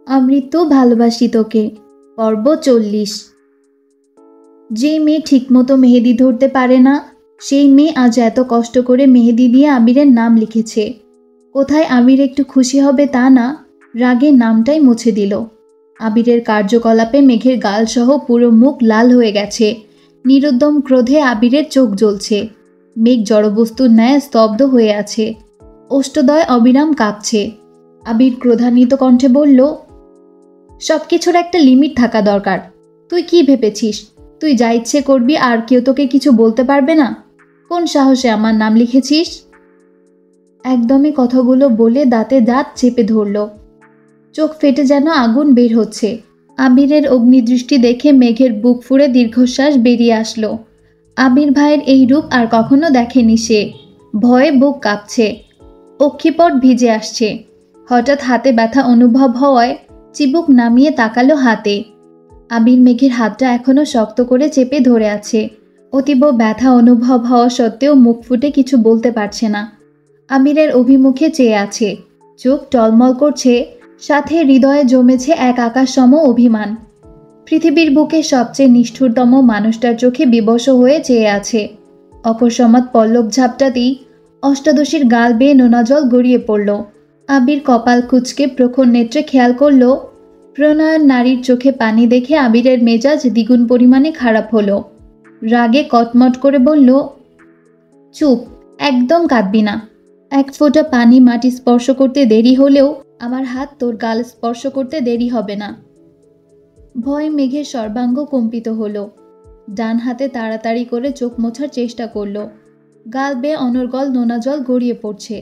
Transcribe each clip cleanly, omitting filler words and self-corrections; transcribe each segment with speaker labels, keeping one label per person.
Speaker 1: আমৃত্যু ভালোবাসি তোকে। পর্ব 40। যে মেয়ে ঠিকমতো মেহেদি ধরতে পারে না, সেই মেয়ে আজ এত কষ্ট করে মেহেদি দিয়ে আবিরের নাম লিখেছে। কোথায় আবির একটু খুশি হবে তা না, রাগে নামটাই মুছে দিল। আবিরের কার্যকলাপে মেঘের গালসহ পুরো মুখ লাল হয়ে গেছে। নিরুদ্যম ক্রোধে আবিরের চোখ জ্বলছে। মেঘ জড়বস্তুর ন্যায় স্তব্ধ হয়ে আছে। অষ্টদয় অবিরাম কাঁপছে। আবির ক্রোধান্বিত কণ্ঠে বলল, সবকিছুর একটা লিমিট থাকা দরকার। তুই কি ভেবেছিস তুই যা ইচ্ছে করবি আর কেউ তোকে কিছু বলতে পারবে না? কোন সাহসে আমার নাম লিখেছিস? একদমই কথাগুলো বলে দাঁতে দাঁত চেপে ধরল। চোখ ফেটে যেন আগুন বের হচ্ছে। আবিরের অগ্নিদৃষ্টি দেখে মেঘের বুক ফুঁড়ে দীর্ঘশ্বাস বেরিয়ে আসলো। আবির ভাইয়ের এই রূপ আর কখনো দেখেনি সে। ভয়ে বুক কাঁপছে, অক্ষিপট ভিজে আসছে। হঠাৎ হাতে ব্যথা অনুভব হওয়ায় চিবুক নামিয়ে তাকালো হাতে। আবির মেঘের হাতটা এখনো শক্ত করে চেপে ধরে আছে। অতীব ব্যথা অনুভব হওয়া সত্ত্বেও মুখ ফুটে কিছু বলতে পারছে না। আবিরের অভিমুখে চেয়ে আছে, চোখ টলমল করছে, সাথে হৃদয়ে জমেছে এক আকাশসম অভিমান। পৃথিবীর বুকে সবচেয়ে নিষ্ঠুরতম মানুষটার চোখে বিবশ হয়ে চেয়ে আছে। অকস্মাৎ পল্লব ঝাপটাতেই অষ্টাদশীর গাল বেয়ে নোনা জল গড়িয়ে পড়ল। আবির কপাল কুঁচকে প্রখর নেত্রে খেয়াল করল, প্রণয়ন নারীর চোখে পানি দেখে আবিরের মেজাজ দ্বিগুণ পরিমাণে খারাপ হলো। রাগে কটমট করে বলল, চুপ, একদম কাঁদবি না। এক ফোঁটা পানি মাটি স্পর্শ করতে দেরি হলেও আমার হাত তোর গাল স্পর্শ করতে দেরি হবে না। ভয় মেঘের সর্বাঙ্গ কম্পিত হলো। ডান হাতে তাড়াতাড়ি করে চোখ মোছার চেষ্টা করল। গাল বেয়ে অনর্গল নোনা জল গড়িয়ে পড়ছে।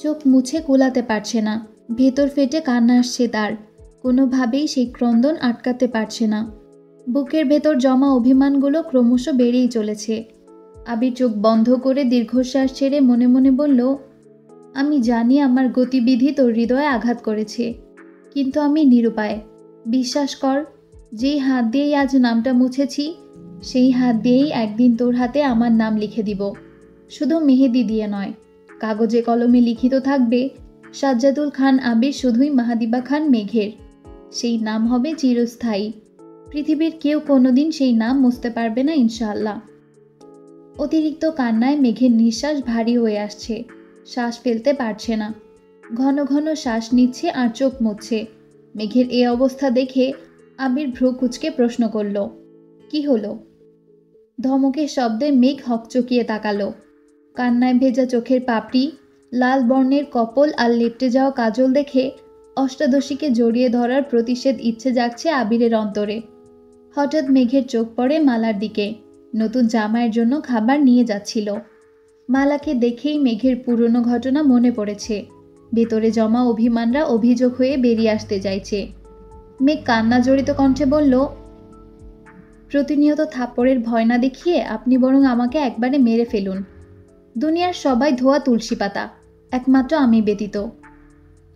Speaker 1: চোখ মুছে কুলাতে পারছে না। ভেতর ফেটে কান্না আসছে তার। কোনোভাবেই সেই ক্রন্দন আটকাতে পারছে না। বুকের ভেতর জমা অভিমানগুলো ক্রমশ বেড়েই চলেছে। আবির চোখ বন্ধ করে দীর্ঘশ্বাস ছেড়ে মনে মনে বলল, আমি জানি আমার গতিবিধি তোর হৃদয়ে আঘাত করেছে, কিন্তু আমি নিরুপায়। বিশ্বাস কর, যেই হাত দিয়েই আজ নামটা মুছেছি, সেই হাত দিয়েই একদিন তোর হাতে আমার নাম লিখে দিব। শুধু মেহেদি দিয়ে নয়, কাগজে কলমে লিখিত থাকবে, সাজ্জাদুল খান আবির শুধুই মাহাদিবা খান মেঘের। সেই নাম হবে চিরস্থায়ী। পৃথিবীর কেউ কোনোদিন সেই নাম মুছতে পারবে না, ইনশাআল্লাহ। অতিরিক্ত কান্নায় মেঘের নিঃশ্বাস ভারী হয়ে আসছে। শ্বাস ফেলতে পারছে না। ঘন ঘন শ্বাস নিচ্ছে আর চোখ মুছছে। মেঘের এ অবস্থা দেখে আবির ভ্রু কুঁচকে প্রশ্ন করল, কি হলো? ধমকের শব্দে মেঘ হকচকিয়ে তাকালো। কান্নায় ভেজা চোখের পাপড়ি, লাল বর্ণের কপল আর লেপটে যাওয়া কাজল দেখে অষ্টাদশীকে জড়িয়ে ধরার প্রতিষেধ ইচ্ছে জাগছে আবিরের অন্তরে। হঠাৎ মেঘের চোখ পড়ে মালার দিকে। নতুন জামাইয়ের জন্য খাবার নিয়ে যাচ্ছিল। মালাকে দেখেই মেঘের পুরনো ঘটনা মনে পড়েছে। ভেতরে জমা অভিমানরা অভিযোগ হয়ে বেরিয়ে আসতে চাইছে। মেঘ কান্না জড়িত কণ্ঠে বলল, প্রতিনিয়ত থাপ্পড়ের ভয় না দেখিয়ে আপনি বরং আমাকে একবারে মেরে ফেলুন। দুনিয়ার সবাই ধোয়া তুলসী পাতা, একমাত্র আমি ব্যতীত।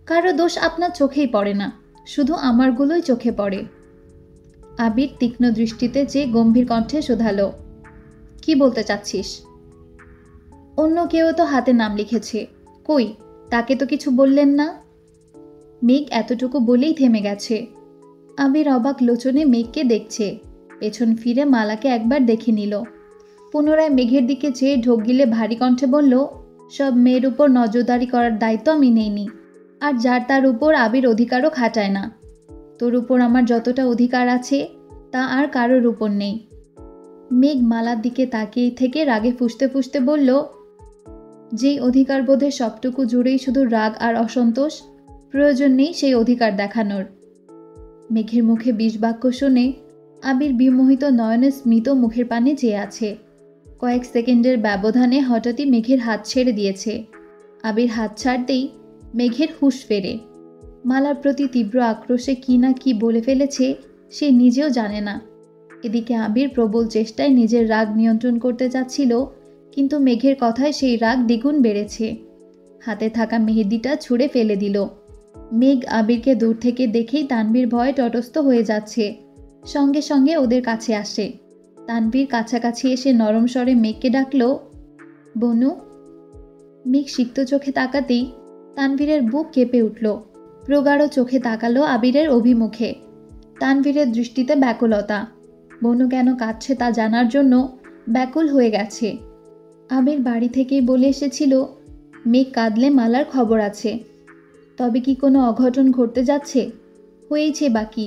Speaker 1: কারো দোষ আপনার চোখেই পড়ে না, শুধু আমারগুলোই চোখে পড়ে। আবির তীক্ষ্ণ দৃষ্টিতে চেয়ে গম্ভীর কণ্ঠে শোধালো, কি বলতে চাচ্ছিস? অন্য কেউ তো হাতে নাম লিখেছে, কই তাকে তো কিছু বললেন না? মেঘ এতটুকু বলেই থেমে গেছে। আবির অবাক লোচনে মেঘকে দেখছে। পেছন ফিরে মালাকে একবার দেখে নিল। পুনরায় মেঘের দিকে চেয়ে ঢোক গিলে ভারী কণ্ঠে বলল, সব মেয়ের উপর নজরদারি করার দায়িত্ব আমি নেইনি, আর যার তার উপর আবির অধিকারও খাটায় না। তোর উপর আমার যতটা অধিকার আছে তা আর কারোর উপর নেই। মেঘ মালার দিকে তাকিয়ে থেকে রাগে ফুঁসতে ফুঁসতে বলল, যেই অধিকার বোধে সবটুকু জুড়েই শুধু রাগ আর অসন্তোষ, প্রয়োজন নেই সেই অধিকার দেখানোর। মেঘের মুখে বিষ বাক্য শুনে আবির বিমোহিত নয়নে স্মিত মুখের পানে চেয়ে আছে। কয়েক সেকেন্ডের ব্যবধানে হঠাৎই মেঘের হাত ছেড়ে দিয়েছে। আবির হাত ছাড়তেই মেঘের হুঁশ ফেরে। মালার প্রতি তীব্র আক্রোশে কি না কি বলে ফেলেছে সে নিজেও জানে না। এদিকে আবির প্রবল চেষ্টায় নিজের রাগ নিয়ন্ত্রণ করতে চাচ্ছিল, কিন্তু মেঘের কথায় সেই রাগ দ্বিগুণ বেড়েছে। হাতে থাকা মেহেদিটা ছুঁড়ে ফেলে দিল। মেঘ আবিরকে দূর থেকে দেখেই তানভীর ভয়ে তটস্থ হয়ে যাচ্ছে। সঙ্গে সঙ্গে ওদের কাছে আসে। তানভীর কাছাকাছি এসে নরম স্বরে মেঘকে ডাকল, বনু। মেঘ সিক্ত চোখে তাকাতেই তানভীরের বুক কেঁপে উঠল। প্রগাঢ় চোখে তাকালো আবিরের অভিমুখে। তানভীরের দৃষ্টিতে ব্যাকুলতা। বনু কেন কাঁদছে তা জানার জন্য ব্যাকুল হয়ে গেছে। আবির বাড়ি থেকেই বলে এসেছিল মেঘ কাঁদলে মালার খবর আছে। তবে কি কোনো অঘটন ঘটতে যাচ্ছে? হয়েইছে বাকি।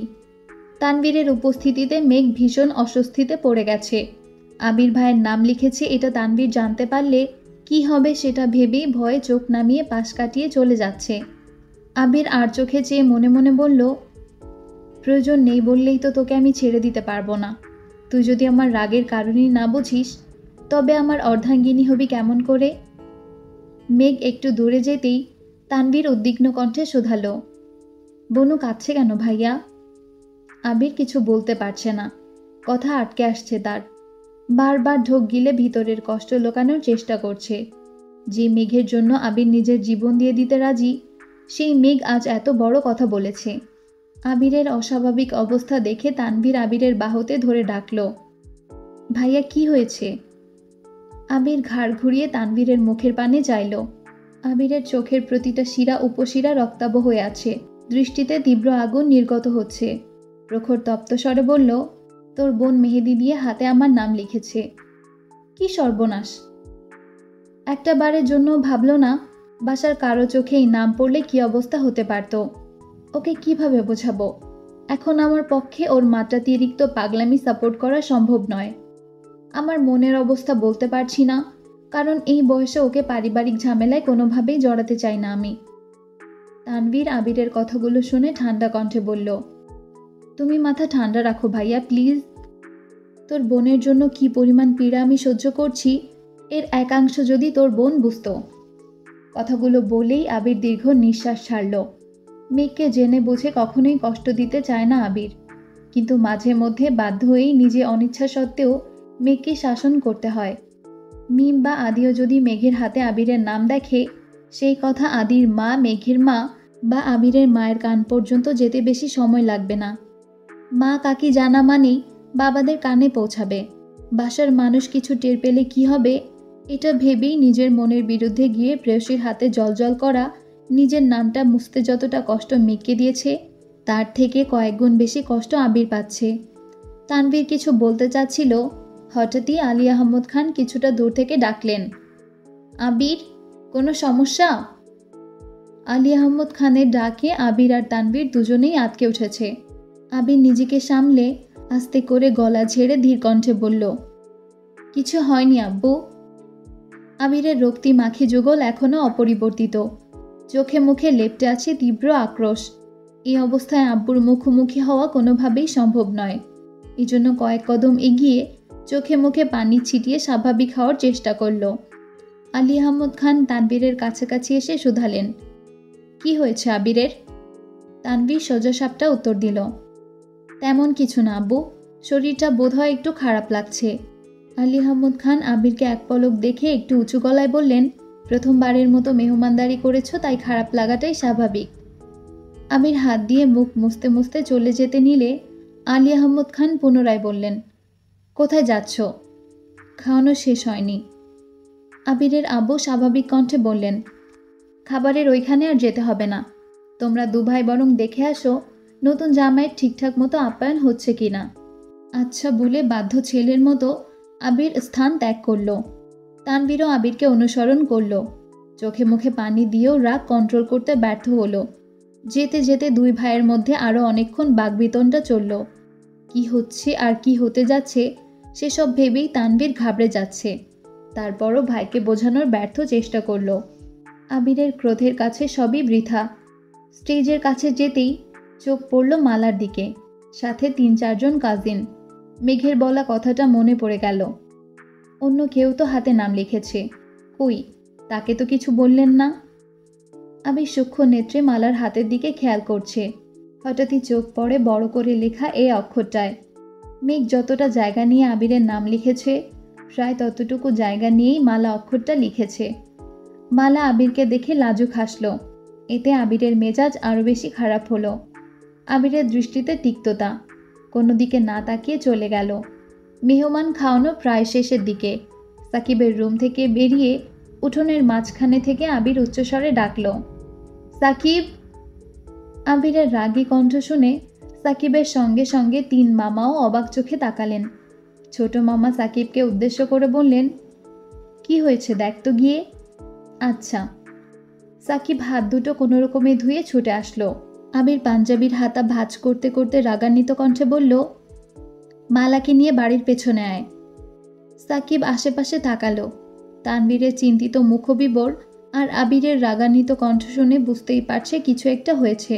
Speaker 1: তানভীরের উপস্থিতিতে মেঘ ভীষণ অস্বস্তিতে পড়ে গেছে। আবির ভাইয়ের নাম লিখেছে এটা তানভীর জানতে পারলে কি হবে সেটা ভেবেই ভয়ে চোখ নামিয়ে পাশ কাটিয়ে চলে যাচ্ছে। আবির আর চোখে চেয়ে মনে মনে বলল, প্রয়োজন নেই বললেই তো তোকে আমি ছেড়ে দিতে পারবো না। তুই যদি আমার রাগের কারণই না বুঝিস তবে আমার অর্ধাঙ্গিনী হবি কেমন করে? মেঘ একটু দূরে যেতেই তানভীর উদ্বিগ্ন কণ্ঠে শোধালো, বনু কাঁদছে কেন ভাইয়া? আবির কিছু বলতে পারছে না। কথা আটকে আসছে তার। বারবার ঢোক গিলে ভিতরের কষ্ট লুকানোর চেষ্টা করছে। যে মেঘের জন্য আবির নিজের জীবন দিয়ে দিতে রাজি, সেই মেঘ আজ এত বড় কথা বলেছে। আবিরের অস্বাভাবিক অবস্থা দেখে তানভীর আবিরের বাহুতে ধরে ডাকল, ভাইয়া কি হয়েছে? আবির ঘাড় ঘুরিয়ে তানভীরের মুখের পানে চাইল। আবিরের চোখের প্রতিটা শিরা উপশিরা রক্তাভ হয়ে আছে। দৃষ্টিতে তীব্র আগুন নির্গত হচ্ছে। প্রখর তপ্ত স্বরে বলল, তোর বোন মেহেদি দিয়ে হাতে আমার নাম লিখেছে। কি সর্বনাশ! একটা বারের জন্য ভাবল না বাসার কারো চোখে এই নাম পড়লে কি অবস্থা হতে পারত। ওকে কিভাবে বোঝাবো? এখন আমার পক্ষে ওর মাত্রাতিরিক্ত পাগলামি সাপোর্ট করা সম্ভব নয়। আমার মনের অবস্থা বলতে পারছি না, কারণ এই বয়সে ওকে পারিবারিক ঝামেলায় কোনোভাবেই জড়াতে চাই না আমি। তানভীর আবিরের কথাগুলো শুনে ঠান্ডা কণ্ঠে বলল, তুমি মাথা ঠান্ডা রাখো ভাইয়া প্লিজ। তোর বোনের জন্য কি পরিমাণ পীড়া আমি সহ্য করছি এর একাংশ যদি তোর বোন বুঝত। কথাগুলো বলেই আবির দীর্ঘ নিঃশ্বাস ছাড়ল। মেঘকে জেনে বুঝে কখনোই কষ্ট দিতে চায় না আবির, কিন্তু মাঝে মধ্যে বাধ্য হয়েই নিজে অনিচ্ছা সত্ত্বেও মেঘকে শাসন করতে হয়। মিম বা আদিও যদি মেঘের হাতে আবিরের নাম দেখে, সেই কথা আদির মা, মেঘের মা বা আবিরের মায়ের কান পর্যন্ত যেতে বেশি সময় লাগবে না। মা কাকি জানা মানেই বাবাদের কানে পৌঁছাবে। বাসার মানুষ কিছু টের পেলে কি হবে, এটা ভেবেই নিজের মনের বিরুদ্ধে গিয়ে প্রেয়সীর হাতে জলজল করা নিজের নামটা মুছতে যতটা কষ্ট মেঘকে দিয়েছে, তার থেকে কয়েক গুণ বেশি কষ্ট আবির পাচ্ছে। তানভীর কিছু বলতে চাচ্ছিল, হঠাৎই আলী আহমদ খান কিছুটা দূর থেকে ডাকলেন, আবির, কোনো সমস্যা? আলী আহমদ খানের ডাকে আবির আর তানভীর দুজনেই আটকে উঠেছে। আবির নিজেকে সামলে আস্তে করে গলা ঝেড়ে ধীর কণ্ঠে বলল, কিছু হয়নি আব্বু। আবিরের রক্তি মাখি যুগল এখনো অপরিবর্তিত। চোখে মুখে লেপ্টে আছে তীব্র আক্রোশ। এই অবস্থায় আব্বুর মুখোমুখি হওয়া কোনোভাবেই সম্ভব নয়। এজন্য কয়েক কদম এগিয়ে চোখে মুখে পানি ছিটিয়ে স্বাভাবিক হওয়ার চেষ্টা করল। আলী আহমদ খান তানভীরের কাছাকাছি এসে শুধালেন, কি হয়েছে আবিরের? তানভীর সোজাসাপটা উত্তর দিল, তেমন কিছু না আব্বু, শরীরটা বোধহয় একটু খারাপ লাগছে। আলী আহমদ খান আবিরকে এক পলক দেখে একটু উঁচু গলায় বললেন, প্রথমবারের মতো মেহমানদারি করেছ তাই খারাপ লাগাটাই স্বাভাবিক। আবির হাত দিয়ে মুখ মুছতে মুছতে চলে যেতে নিলে আলী আহমদ খান পুনরায় বললেন, কোথায় যাচ্ছ? খাওয়ানো শেষ হয়নি। আবিরের আব্বু স্বাভাবিক কণ্ঠে বললেন, খাবারের ওইখানে আর যেতে হবে না, তোমরা দুভাই বরং দেখে আসো নতুন জামাইয়ের ঠিকঠাক মতো আপ্যায়ন হচ্ছে কিনা। আচ্ছা বলে বাধ্য ছেলের মতো আবির স্থান ত্যাগ করল। তানভীরও আবিরকে অনুসরণ করল। চোখে মুখে পানি দিয়েও রাগ কন্ট্রোল করতে ব্যর্থ হলো। যেতে যেতে দুই ভাইয়ের মধ্যে আরও অনেকক্ষণ বাগবিতণ্ডা চলল। কি হচ্ছে আর কি হতে যাচ্ছে সেসব ভেবেই তানভীর ঘাবড়ে যাচ্ছে। তারপরও ভাইকে বোঝানোর ব্যর্থ চেষ্টা করল। আবিরের ক্রোধের কাছে সবই বৃথা। স্টেজের কাছে যেতেই চোখ পড়ল মালার দিকে, সাথে ৩-৪ জন কাজিন। মেঘের বলা কথাটা মনে পড়ে গেল। অন্য কেউ তো হাতে নাম লিখেছে, কই তাকে তো কিছু বললেন না। আবির সূক্ষ্ম নেত্রে মালার হাতের দিকে খেয়াল করছে। হঠাৎই চোখ পড়ে বড় করে লেখা এই অক্ষরটায়। মেঘ যতটা জায়গা নিয়ে আবিরের নাম লিখেছে, প্রায় ততটুকু জায়গা নিয়েই মালা অক্ষরটা লিখেছে। মালা আবিরকে দেখে লাজুক হাসল। এতে আবিরের মেজাজ আরও বেশি খারাপ হলো। আবিরের দৃষ্টিতে তিক্ততা। কোনো দিকে না তাকিয়ে চলে গেল। মেহমান খাওয়ানো প্রায় শেষের দিকে। সাকিবের রুম থেকে বেরিয়ে উঠোনের মাঝখানে থেকে আবির উচ্চস্বরে ডাকল, সাকিব। আবিরের রাগী কণ্ঠ শুনে সাকিবের সঙ্গে সঙ্গে 3 মামাও অবাক চোখে তাকালেন। ছোট মামা সাকিবকে উদ্দেশ্য করে বললেন, কি হয়েছে দেখ তো গিয়ে। আচ্ছা। সাকিব হাত দুটো কোনো রকমে ধুয়ে ছুটে আসলো। আবির পাঞ্জাবির হাতা ভাঁজ করতে করতে রাগান্বিত কণ্ঠে বলল, মালাকে নিয়ে বাড়ির পেছনে আয়। সাকিব আশেপাশে তাকালো। তানবীরের চিন্তিত মুখবিবর আর আবিরের রাগান্বিত কণ্ঠ শুনে বুঝতেই পারছে কিছু একটা হয়েছে।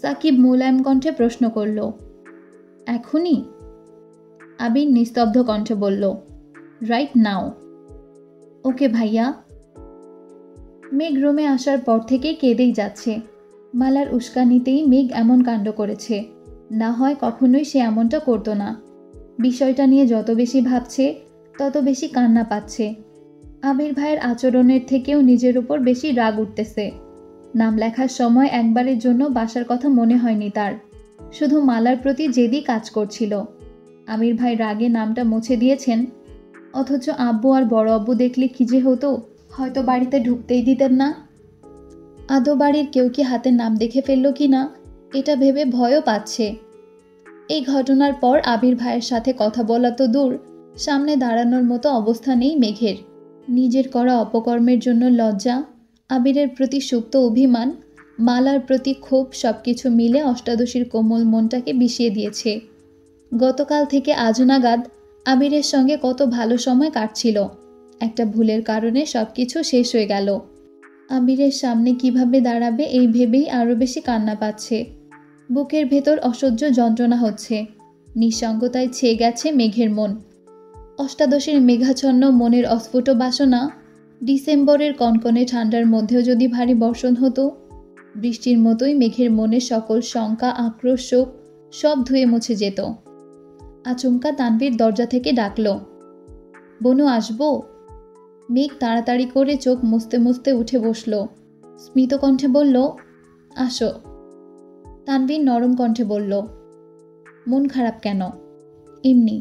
Speaker 1: সাকিব মোলায়েম কণ্ঠে প্রশ্ন করল, এখনই? আবির নিস্তব্ধ কণ্ঠে বলল, রাইট নাও। ওকে ভাইয়া। মেঘ রুমে আসার পর থেকে কেঁদেই যাচ্ছে। মালার উস্কানিতেই মেঘ এমন কাণ্ড করেছে, না হয় কখনোই সে এমনটা করতো না। বিষয়টা নিয়ে যত বেশি ভাবছে তত বেশি কান্না পাচ্ছে। আবির ভাইয়ের আচরণের থেকেও নিজের উপর বেশি রাগ উঠতেছে। নাম লেখার সময় একবারের জন্য বাসার কথা মনে হয়নি তার, শুধু মালার প্রতি জেদই কাজ করছিল। আবির ভাই রাগে নামটা মুছে দিয়েছেন, অথচ আব্বু আর বড় আব্বু দেখলে কি যে হতো, হয়তো বাড়িতে ঢুকতেই দিতেন না। আদৌ বাড়ির কেউ কি হাতের নাম দেখে ফেলল কি না এটা ভেবে ভয়ও পাচ্ছে। এই ঘটনার পর আবির ভাইয়ের সাথে কথা বলা তো দূর, সামনে দাঁড়ানোর মতো অবস্থা নেই মেঘের। নিজের করা অপকর্মের জন্য লজ্জা, আবিরের প্রতি সুপ্ত অভিমান, মালার প্রতি ক্ষোভ সবকিছু মিলে অষ্টাদশীর কোমল মনটাকে বিষিয়ে দিয়েছে। গতকাল থেকে আজ নাগাদ আবিরের সঙ্গে কত ভালো সময় কাটছিল, একটা ভুলের কারণে সবকিছু শেষ হয়ে গেল। আবিরের সামনে কিভাবে দাঁড়াবে এই ভেবেই আরও বেশি কান্না পাচ্ছে। বুকের ভেতর অসহ্য যন্ত্রণা হচ্ছে, নিঃসঙ্গতায় ছেয়ে গেছে মেঘের মন। অষ্টাদশীর মেঘাচ্ছন্ন মনের অস্ফুট বাসনা ডিসেম্বরের কনকনে ঠান্ডার মধ্যেও যদি ভারী বর্ষণ হতো, বৃষ্টির মতোই মেঘের মনের সকল শঙ্কা আক্রোশ শোক সব ধুয়ে মুছে যেত। আচমকা তানভীর দরজা থেকে ডাকল, বনু আসবো? মেঘ তাড়াতাড়ি করে চোখ মুছতে মুছতে উঠে বসল। স্মিত কণ্ঠে বলল, আসো। তানভীর নরম কণ্ঠে বলল, মন খারাপ কেন? এমনি।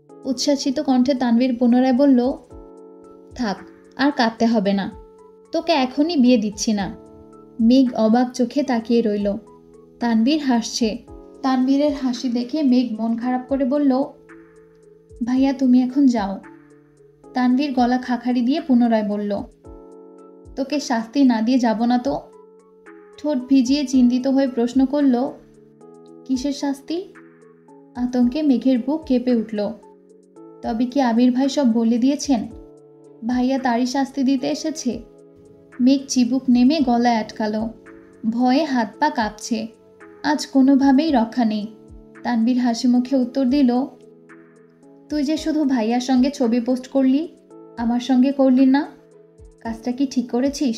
Speaker 1: উচ্ছ্বাসিত কণ্ঠে তানভীর পুনরায় বলল, থাক, আর কাঁদতে হবে না, তোকে এখনই বিয়ে দিচ্ছি না। মেঘ অবাক চোখে তাকিয়ে রইল। তানভীর হাসছে। তানভীরের হাসি দেখে মেঘ মন খারাপ করে বলল, ভাইয়া তুমি এখন যাও। তানভীর গলা খাকারি দিয়ে পুনরায় বলল, তোকে শাস্তি না দিয়ে যাব না তো? ঠোঁট ভিজিয়ে চিন্তিত হয়ে প্রশ্ন করল, কিসের শাস্তি? আতঙ্কে মেঘের বুক কেঁপে উঠল। তবে কি আবির ভাই সব বলে দিয়েছেন? ভাইয়া তারই শাস্তি দিতে এসেছে? মেঘ চিবুক নেমে গলায় আটকালো। ভয়ে হাত পা কাঁপছে। আজ কোনোভাবেই রক্ষা নেই। তানভীর হাসি মুখে উত্তর দিল, তুই যে শুধু ভাইয়ার সঙ্গে ছবি পোস্ট করলি, আমার সঙ্গে করলি না। কাজটা কি ঠিক করেছিস?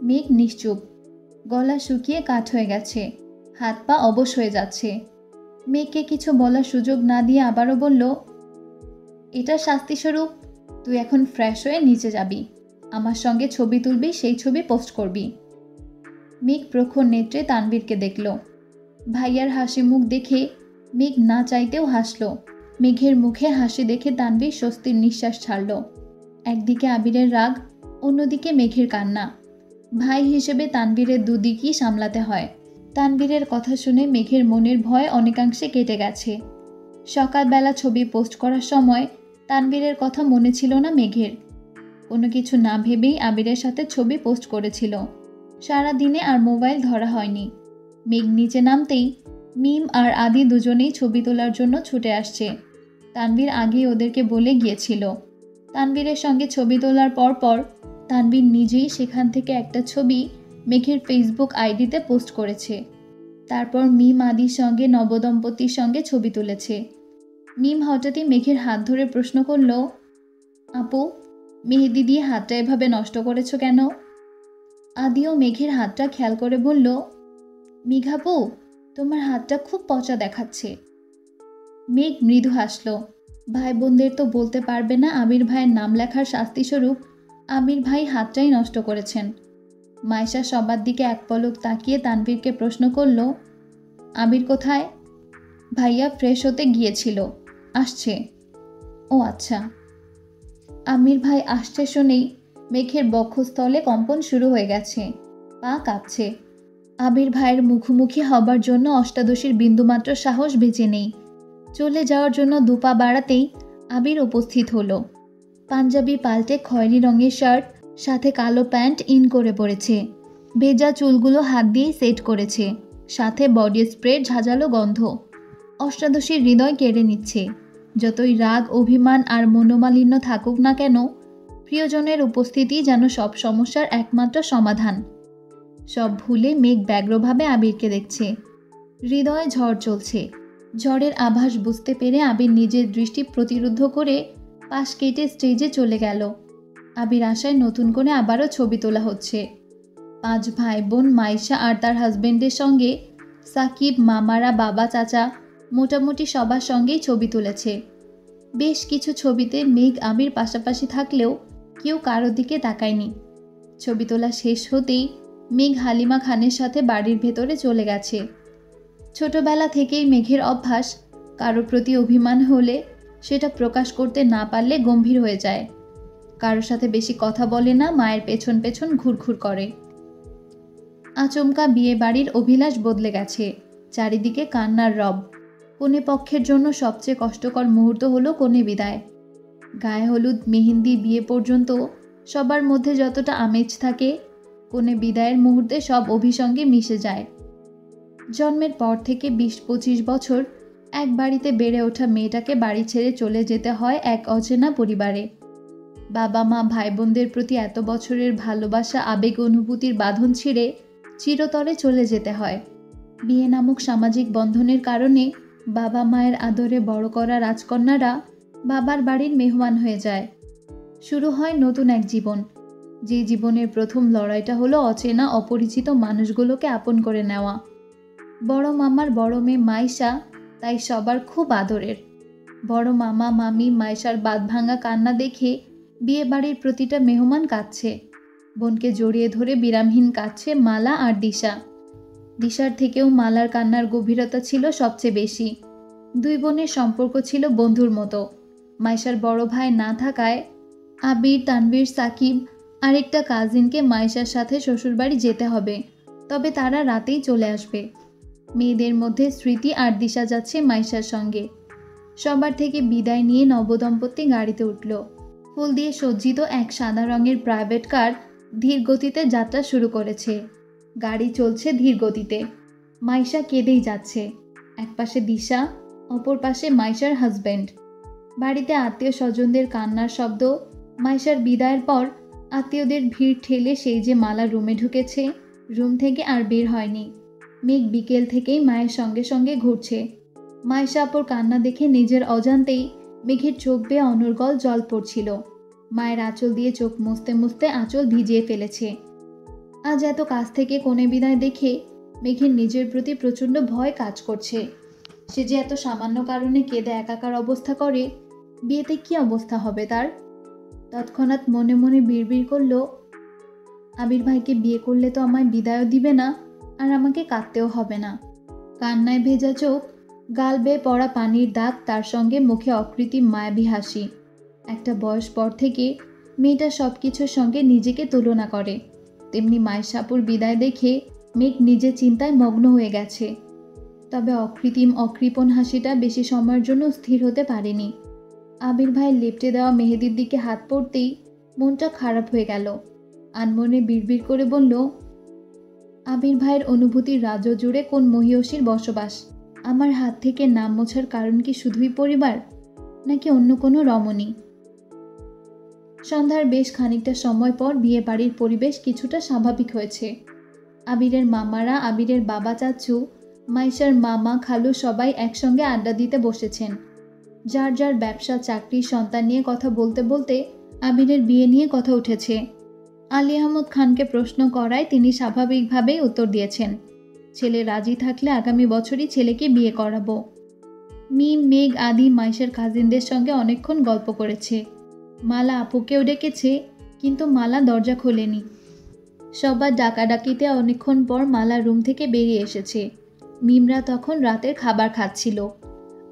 Speaker 1: মেঘ নিশ্চুপ। গলা শুকিয়ে কাঠ হয়ে গেছে, হাত পা অবশ হয়ে যাচ্ছে। মেঘকে কিছু বলার সুযোগ না দিয়ে আবারও বলল, এটা শাস্তিস্বরূপ তুই এখন ফ্রেশ হয়ে নিচে যাবি, আমার সঙ্গে ছবি তুলবি, সেই ছবি পোস্ট করবি। মেঘ প্রখর নেত্রে তানভীরকে দেখল। ভাইয়ার হাসি মুখ দেখে মেঘ না চাইতেও হাসল। মেঘের মুখে হাসি দেখে তানভীর স্বস্তির নিঃশ্বাস ছাড়ল। একদিকে আবিরের রাগ, অন্যদিকে মেঘের কান্না। ভাই হিসেবে তানভীরের দুদিকই সামলাতে হয়। তানভীরের কথা শুনে মেঘের মনের ভয় অনেকাংশে কেটে গেছে। সকালবেলা ছবি পোস্ট করার সময় তানভীরের কথা মনে ছিল না মেঘের। কোনো কিছু না ভেবেই আবিরের সাথে ছবি পোস্ট করেছিল। সারা দিনে আর মোবাইল ধরা হয়নি। মেঘ নিচে নামতেই মিম আর আদি দুজনেই ছবি তোলার জন্য ছুটে আসছে। তানভীর আগেই ওদেরকে বলে গিয়েছিল। তানভীরের সঙ্গে ছবি তোলার পর তানভীর নিজেই সেখান থেকে একটা ছবি মেঘের ফেসবুক আইডিতে পোস্ট করেছে। তারপর মিম আদির সঙ্গে নবদম্পতির সঙ্গে ছবি তুলেছে। মিম হঠাৎই মেঘের হাত ধরে প্রশ্ন করল, আপু, মেহেদি দিয়ে হাতটা এভাবে নষ্ট করেছো কেন? আদিও মেঘের হাতটা খেয়াল করে বলল, মেঘাপু, তোমার হাতটা খুব পচা দেখাচ্ছে। মেঘ মৃদু হাসল। ভাই বোনদের তো বলতে পারবে না আবির ভাইয়ের নাম লেখার শাস্তিস্বরূপ আবির ভাই হাতটাই নষ্ট করেছেন। মাইশা সবার দিকে এক পলক তাকিয়ে তানভীরকে প্রশ্ন করল, আবির কোথায়? ভাইয়া ফ্রেশ হতে গিয়েছিল, আসছে। ও আচ্ছা। আমির ভাই আসছে শুনেই মেঘের বক্ষস্থলে কম্পন শুরু হয়ে গেছে, পা কাঁপছে। আবির ভাইয়ের মুখোমুখি হবার জন্য অষ্টাদশীর বিন্দুমাত্র সাহস বেঁচে নেই। চলে যাওয়ার জন্য দুপা বাড়াতেই আবির উপস্থিত হলো। পাঞ্জাবি পাল্টে খয়েরি রঙের শার্ট, সাথে কালো প্যান্ট ইন করে পড়েছে। ভেজা চুলগুলো হাত দিয়েই সেট করেছে, সাথে বডি স্প্রে ঝাঁঝালো গন্ধ। অষ্টাদশীর হৃদয় কেড়ে নিচ্ছে। যতই রাগ, অভিমান আর মনোমালিন্য থাকুক না কেন, প্রিয়জনের উপস্থিতি যেন সব সমস্যার একমাত্র সমাধান। সব ভুলে মেঘ ব্যগ্রভাবে আবিরকে দেখছে। হৃদয়ে ঝড় চলছে। ঝড়ের আভাস বুঝতে পেরে আবির নিজের দৃষ্টি প্রতিরুদ্ধ করে পাশ কেটে স্টেজে চলে গেল। আবির আশায় নতুন করে আবারও ছবি তোলা হচ্ছে। 5 ভাই বোন, মাইশা আর তার হাজবেন্ডের সঙ্গে সাকিব, মামারা, বাবা, চাচা, মোটামুটি সবার সঙ্গেই ছবি তুলেছে। বেশ কিছু ছবিতে মেঘ আবির পাশাপাশি থাকলেও কেউ কারো দিকে তাকায়নি। ছবি তোলা শেষ হতেই মেঘ হালিমা খানের সাথে বাড়ির ভেতরে চলে গেছে। ছোটবেলা থেকেই মেঘের অভ্যাস, কারো প্রতি অভিমান হলে সেটা প্রকাশ করতে না পারলে গম্ভীর হয়ে যায়। কারোর সাথে বেশি কথা বলে না, মায়ের পেছন পেছন ঘুরঘুর করে। আচমকা বিয়ে বাড়ির অভিলাষ বদলে গেছে। চারিদিকে কান্নার রব। কনে পক্ষের জন্য সবচেয়ে কষ্টকর মুহূর্ত হলো কনে বিদায়। গায়ে হলুদ, মেহেন্দি, বিয়ে পর্যন্ত সবার মধ্যে যতটা আমেজ থাকে, কনে বিদায়ের মুহূর্তে সব অভিসঙ্গে মিশে যায়। জন্মের পর থেকে 20-25 বছর এক বাড়িতে বেড়ে ওঠা মেয়েটাকে বাড়ি ছেড়ে চলে যেতে হয় এক অচেনা পরিবারে। বাবা মা, ভাই বোনদের প্রতি এত বছরের ভালোবাসা, আবেগ, অনুভূতির বাঁধন ছিঁড়ে চিরতরে চলে যেতে হয়। বিয়ে নামক সামাজিক বন্ধনের কারণে বাবা মায়ের আদরে বড় করা রাজকন্যারা বাবার বাড়ির মেহমান হয়ে যায়। শুরু হয় নতুন এক জীবন। যে জীবনের প্রথম লড়াইটা হলো অচেনা, অপরিচিত মানুষগুলোকে আপন করে নেওয়া। বড় মামার বড় মেয়ে মাইশা তাই সবার খুব আদরের। বড় মামা, মামি মাইশার বাঁধভাঙা কান্না দেখে বিয়ে বাড়ির প্রতিটা মেহমান কাঁদছে। বোনকে জড়িয়ে ধরে বিরামহীন কাঁদছে মালা আর দিশা। দিশার থেকেও মালার কান্নার গভীরতা ছিল সবচেয়ে বেশি। দুই বোনের সম্পর্ক ছিল বন্ধুর মতো। মাইশার বড় ভাই না থাকায় আবির, তানভীর, সাকিব আরেকটা কাজিনকে মাইশার সাথে শ্বশুরবাড়ি যেতে হবে, তবে তারা রাতেই চলে আসবে। মেয়েদের মধ্যে স্মৃতি আর দিশা যাচ্ছে মাইশার সঙ্গে। সবার থেকে বিদায় নিয়ে নবদম্পতি গাড়িতে উঠল। ফুল দিয়ে সজ্জিত এক সাদা রঙের প্রাইভেট কার ধীর গতিতে যাত্রা শুরু করেছে। গাড়ি চলছে ধীর গতিতে। মাইশা কেঁদেই যাচ্ছে। একপাশে দিশা, অপর পাশে মাইশার হাজব্যান্ড। বাড়িতে আত্মীয় স্বজনদের কান্নার শব্দ। মাইশার বিদায়ের পর আত্মীয়দের ভিড় ঠেলে সেই যে মালা রুমে ঢুকেছে, রুম থেকে আর বের হয়নি। মেঘ বিকেল থেকেই মায়ের সঙ্গে সঙ্গে ঘুরছে। মাইশা আপুর কান্না দেখে নিজের অজান্তেই মেঘের চোখ বেয়ে অনর্গল জল পড়ছিল। মায়ের আঁচল দিয়ে চোখ মুছতে মুছতে আঁচল ভিজিয়ে ফেলেছে। আজ এত কাছ থেকে কনে বিদায় দেখে মেঘের নিজের প্রতি প্রচণ্ড ভয় কাজ করছে। সে যে এত সামান্য কারণে কেঁদে একাকার অবস্থা করে, বিয়েতে কি অবস্থা হবে তার? তৎক্ষণাৎ মনে মনে বিড়বিড় করল, আবির ভাইকে বিয়ে করলে তো আমায় বিদায়ও দিবে না, আর আমাকে কাঁদতেও হবে না। কান্নায় ভেজা চোখ, গাল বেয়ে পড়া পানির দাগ, তার সঙ্গে মুখে অকৃত্রিম মায়াবী হাসি। একটা বয়স পর থেকে মেয়েটা সব কিছুর সঙ্গে নিজেকে তুলনা করে। তেমনি মাইশাপুর বিদায় দেখে মেঘ নিজে চিন্তায় মগ্ন হয়ে গেছে। তবে অকৃত্রিম অকৃপণ হাসিটা বেশি সময়ের জন্য স্থির হতে পারেনি। আবির ভাই লেপটে দেওয়া মেহেদির দিকে হাত পড়তেই মনটা খারাপ হয়ে গেল। আনমনে বিড়বিড় করে বলল, আবির ভাইয়ের অনুভূতির রাজ্য জুড়ে কোন মহিয়সীর বসবাস? আমার হাত থেকে নাম মোছার কারণ কি শুধুই পরিবার, নাকি অন্য কোনো রমণী? সন্ধ্যার বেশ খানিকটা সময় পর বিয়ে বাড়ির পরিবেশ কিছুটা স্বাভাবিক হয়েছে। আবিরের মামারা, আবিরের বাবা, চাচু, মাইশার মামা, খালু সবাই একসঙ্গে আড্ডা দিতে বসেছেন। যার যার ব্যবসা, চাকরি, সন্তান নিয়ে কথা বলতে বলতে আবিরের বিয়ে নিয়ে কথা উঠেছে। আলী আহমদ খানকে প্রশ্ন করায় তিনি স্বাভাবিকভাবেই উত্তর দিয়েছেন, ছেলে রাজি থাকলে আগামী বছরই ছেলেকে বিয়ে করাবো। মিম, মেঘ আদি মাইশার কাজিনদের সঙ্গে অনেকক্ষণ গল্প করেছে। মালা আপুকেও ডেকেছে, কিন্তু মালা দরজা খোলেনি। সবার ডাকাডাকিতে অনেকক্ষণ পর মালা রুম থেকে বেরিয়ে এসেছে। মিমরা তখন রাতের খাবার খাচ্ছিল।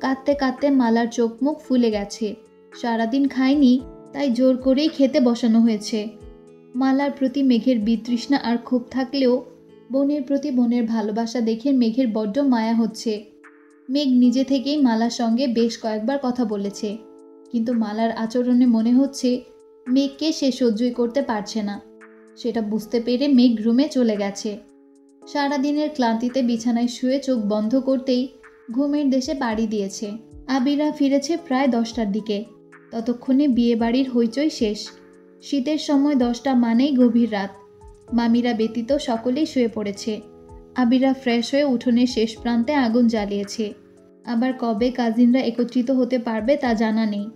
Speaker 1: কাঁদতে কাঁদতে মালার চোখ মুখ ফুলে গেছে। সারাদিন খায়নি, তাই জোর করেই খেতে বসানো হয়েছে। মালার প্রতি মেঘের বিতৃষ্ণা আর ক্ষোভ থাকলেও বোনের প্রতি বোনের ভালোবাসা দেখে মেঘের বড্ড মায়া হচ্ছে। মেঘ নিজে থেকেই মালার সঙ্গে বেশ কয়েকবার কথা বলেছে, কিন্তু মালার আচরণে মনে হচ্ছে মেঘকে সে সহ্যই করতে পারছে না। সেটা বুঝতে পেরে মেঘ রুমে চলে গেছে। সারাদিনের ক্লান্তিতে বিছানায় শুয়ে চোখ বন্ধ করতেই ঘুমের দেশে পাড়ি দিয়েছে। আবিরা ফিরেছে প্রায় 10টার দিকে। ততক্ষণে বিয়েবাড়ির হইচই শেষ। শীতের সময় 10টা মানেই গভীর রাত। মামিরা ব্যতীত সকলেই শুয়ে পড়েছে। আবিরা ফ্রেশ হয়ে উঠোনের শেষ প্রান্তে আগুন জ্বালিয়েছে। আবার কবে কাজিনরা একত্রিত হতে পারবে তা জানা নেই।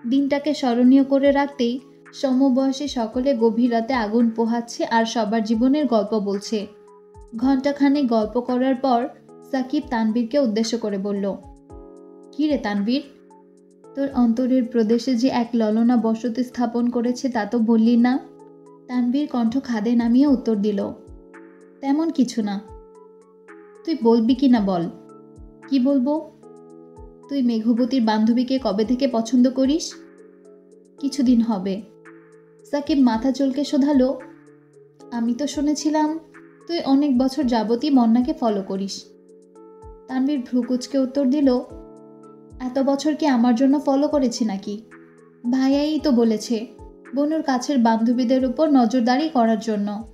Speaker 1: দিনটাকে স্মরণীয় করে রাখতেই সমবয়সী সকলে গভীর রাতে আগুন পোহাচ্ছে আর সবার জীবনের গল্প বলছে। ঘণ্টাখানেক গল্প করার পর সাকিব তানভীরকে উদ্দেশ্য করে বলল, "কি রে তানভীর, তোর অন্তরের প্রদেশে যে এক ললনা বসতি স্থাপন করেছে তা তো বললি না?" তানভীর কণ্ঠ খাদে নামিয়ে উত্তর দিল, "তেমন কিছু না।" "তুই বলবি কি না বল।" "কি বলবো?" "তুই মেঘবতীর বান্ধবীকে কবে থেকে পছন্দ করিস?" "কিছুদিন হবে।" সাকিব মাথা চুলকে শোধালো, "আমি তো শুনেছিলাম তুই অনেক বছর যাবতই মন্নাকে ফলো করিস।" তানভীর ভ্রুকুচকে উত্তর দিল, "এত বছর কি আমার জন্য ফলো করেছি নাকি? ভাইয়াই তো বলেছে বনুর কাছের বান্ধবীদের উপর নজরদারি করার জন্য।"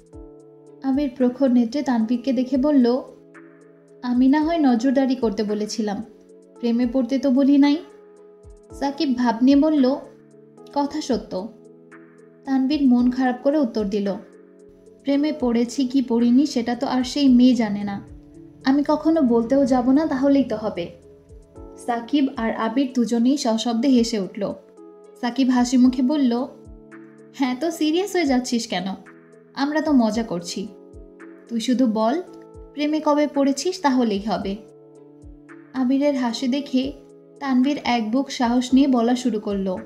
Speaker 1: আবির প্রখর নেত্রে তানভীরকে দেখে বলল, "আমি না হয় নজরদারি করতে বলেছিলাম, প্রেমে পড়তে তো বলি নাই।" সাকিব ভাব নিয়ে বলল, "কথা সত্য।" তানভীর মন খারাপ করে উত্তর দিল, "প্রেমে পড়েছি কি পড়িনি সেটা তো আর সেই মেয়ে জানে না। আমি কখনো বলতেও যাব না, তাহলেই তো হবে।" সাকিব আর আবির দুজনেই সশব্দে হেসে উঠল। সাকিব হাসি মুখে বলল, "হ্যাঁ, তো সিরিয়াস হয়ে যাচ্ছিস কেন? আমরা তো মজা করছি। তুই শুধু বল প্রেমে কবে পড়েছিস, তাহলেই হবে।" আবিরের হাসি দেখে তানভীর এক বুক সাহস নিয়ে বলা শুরু করলো,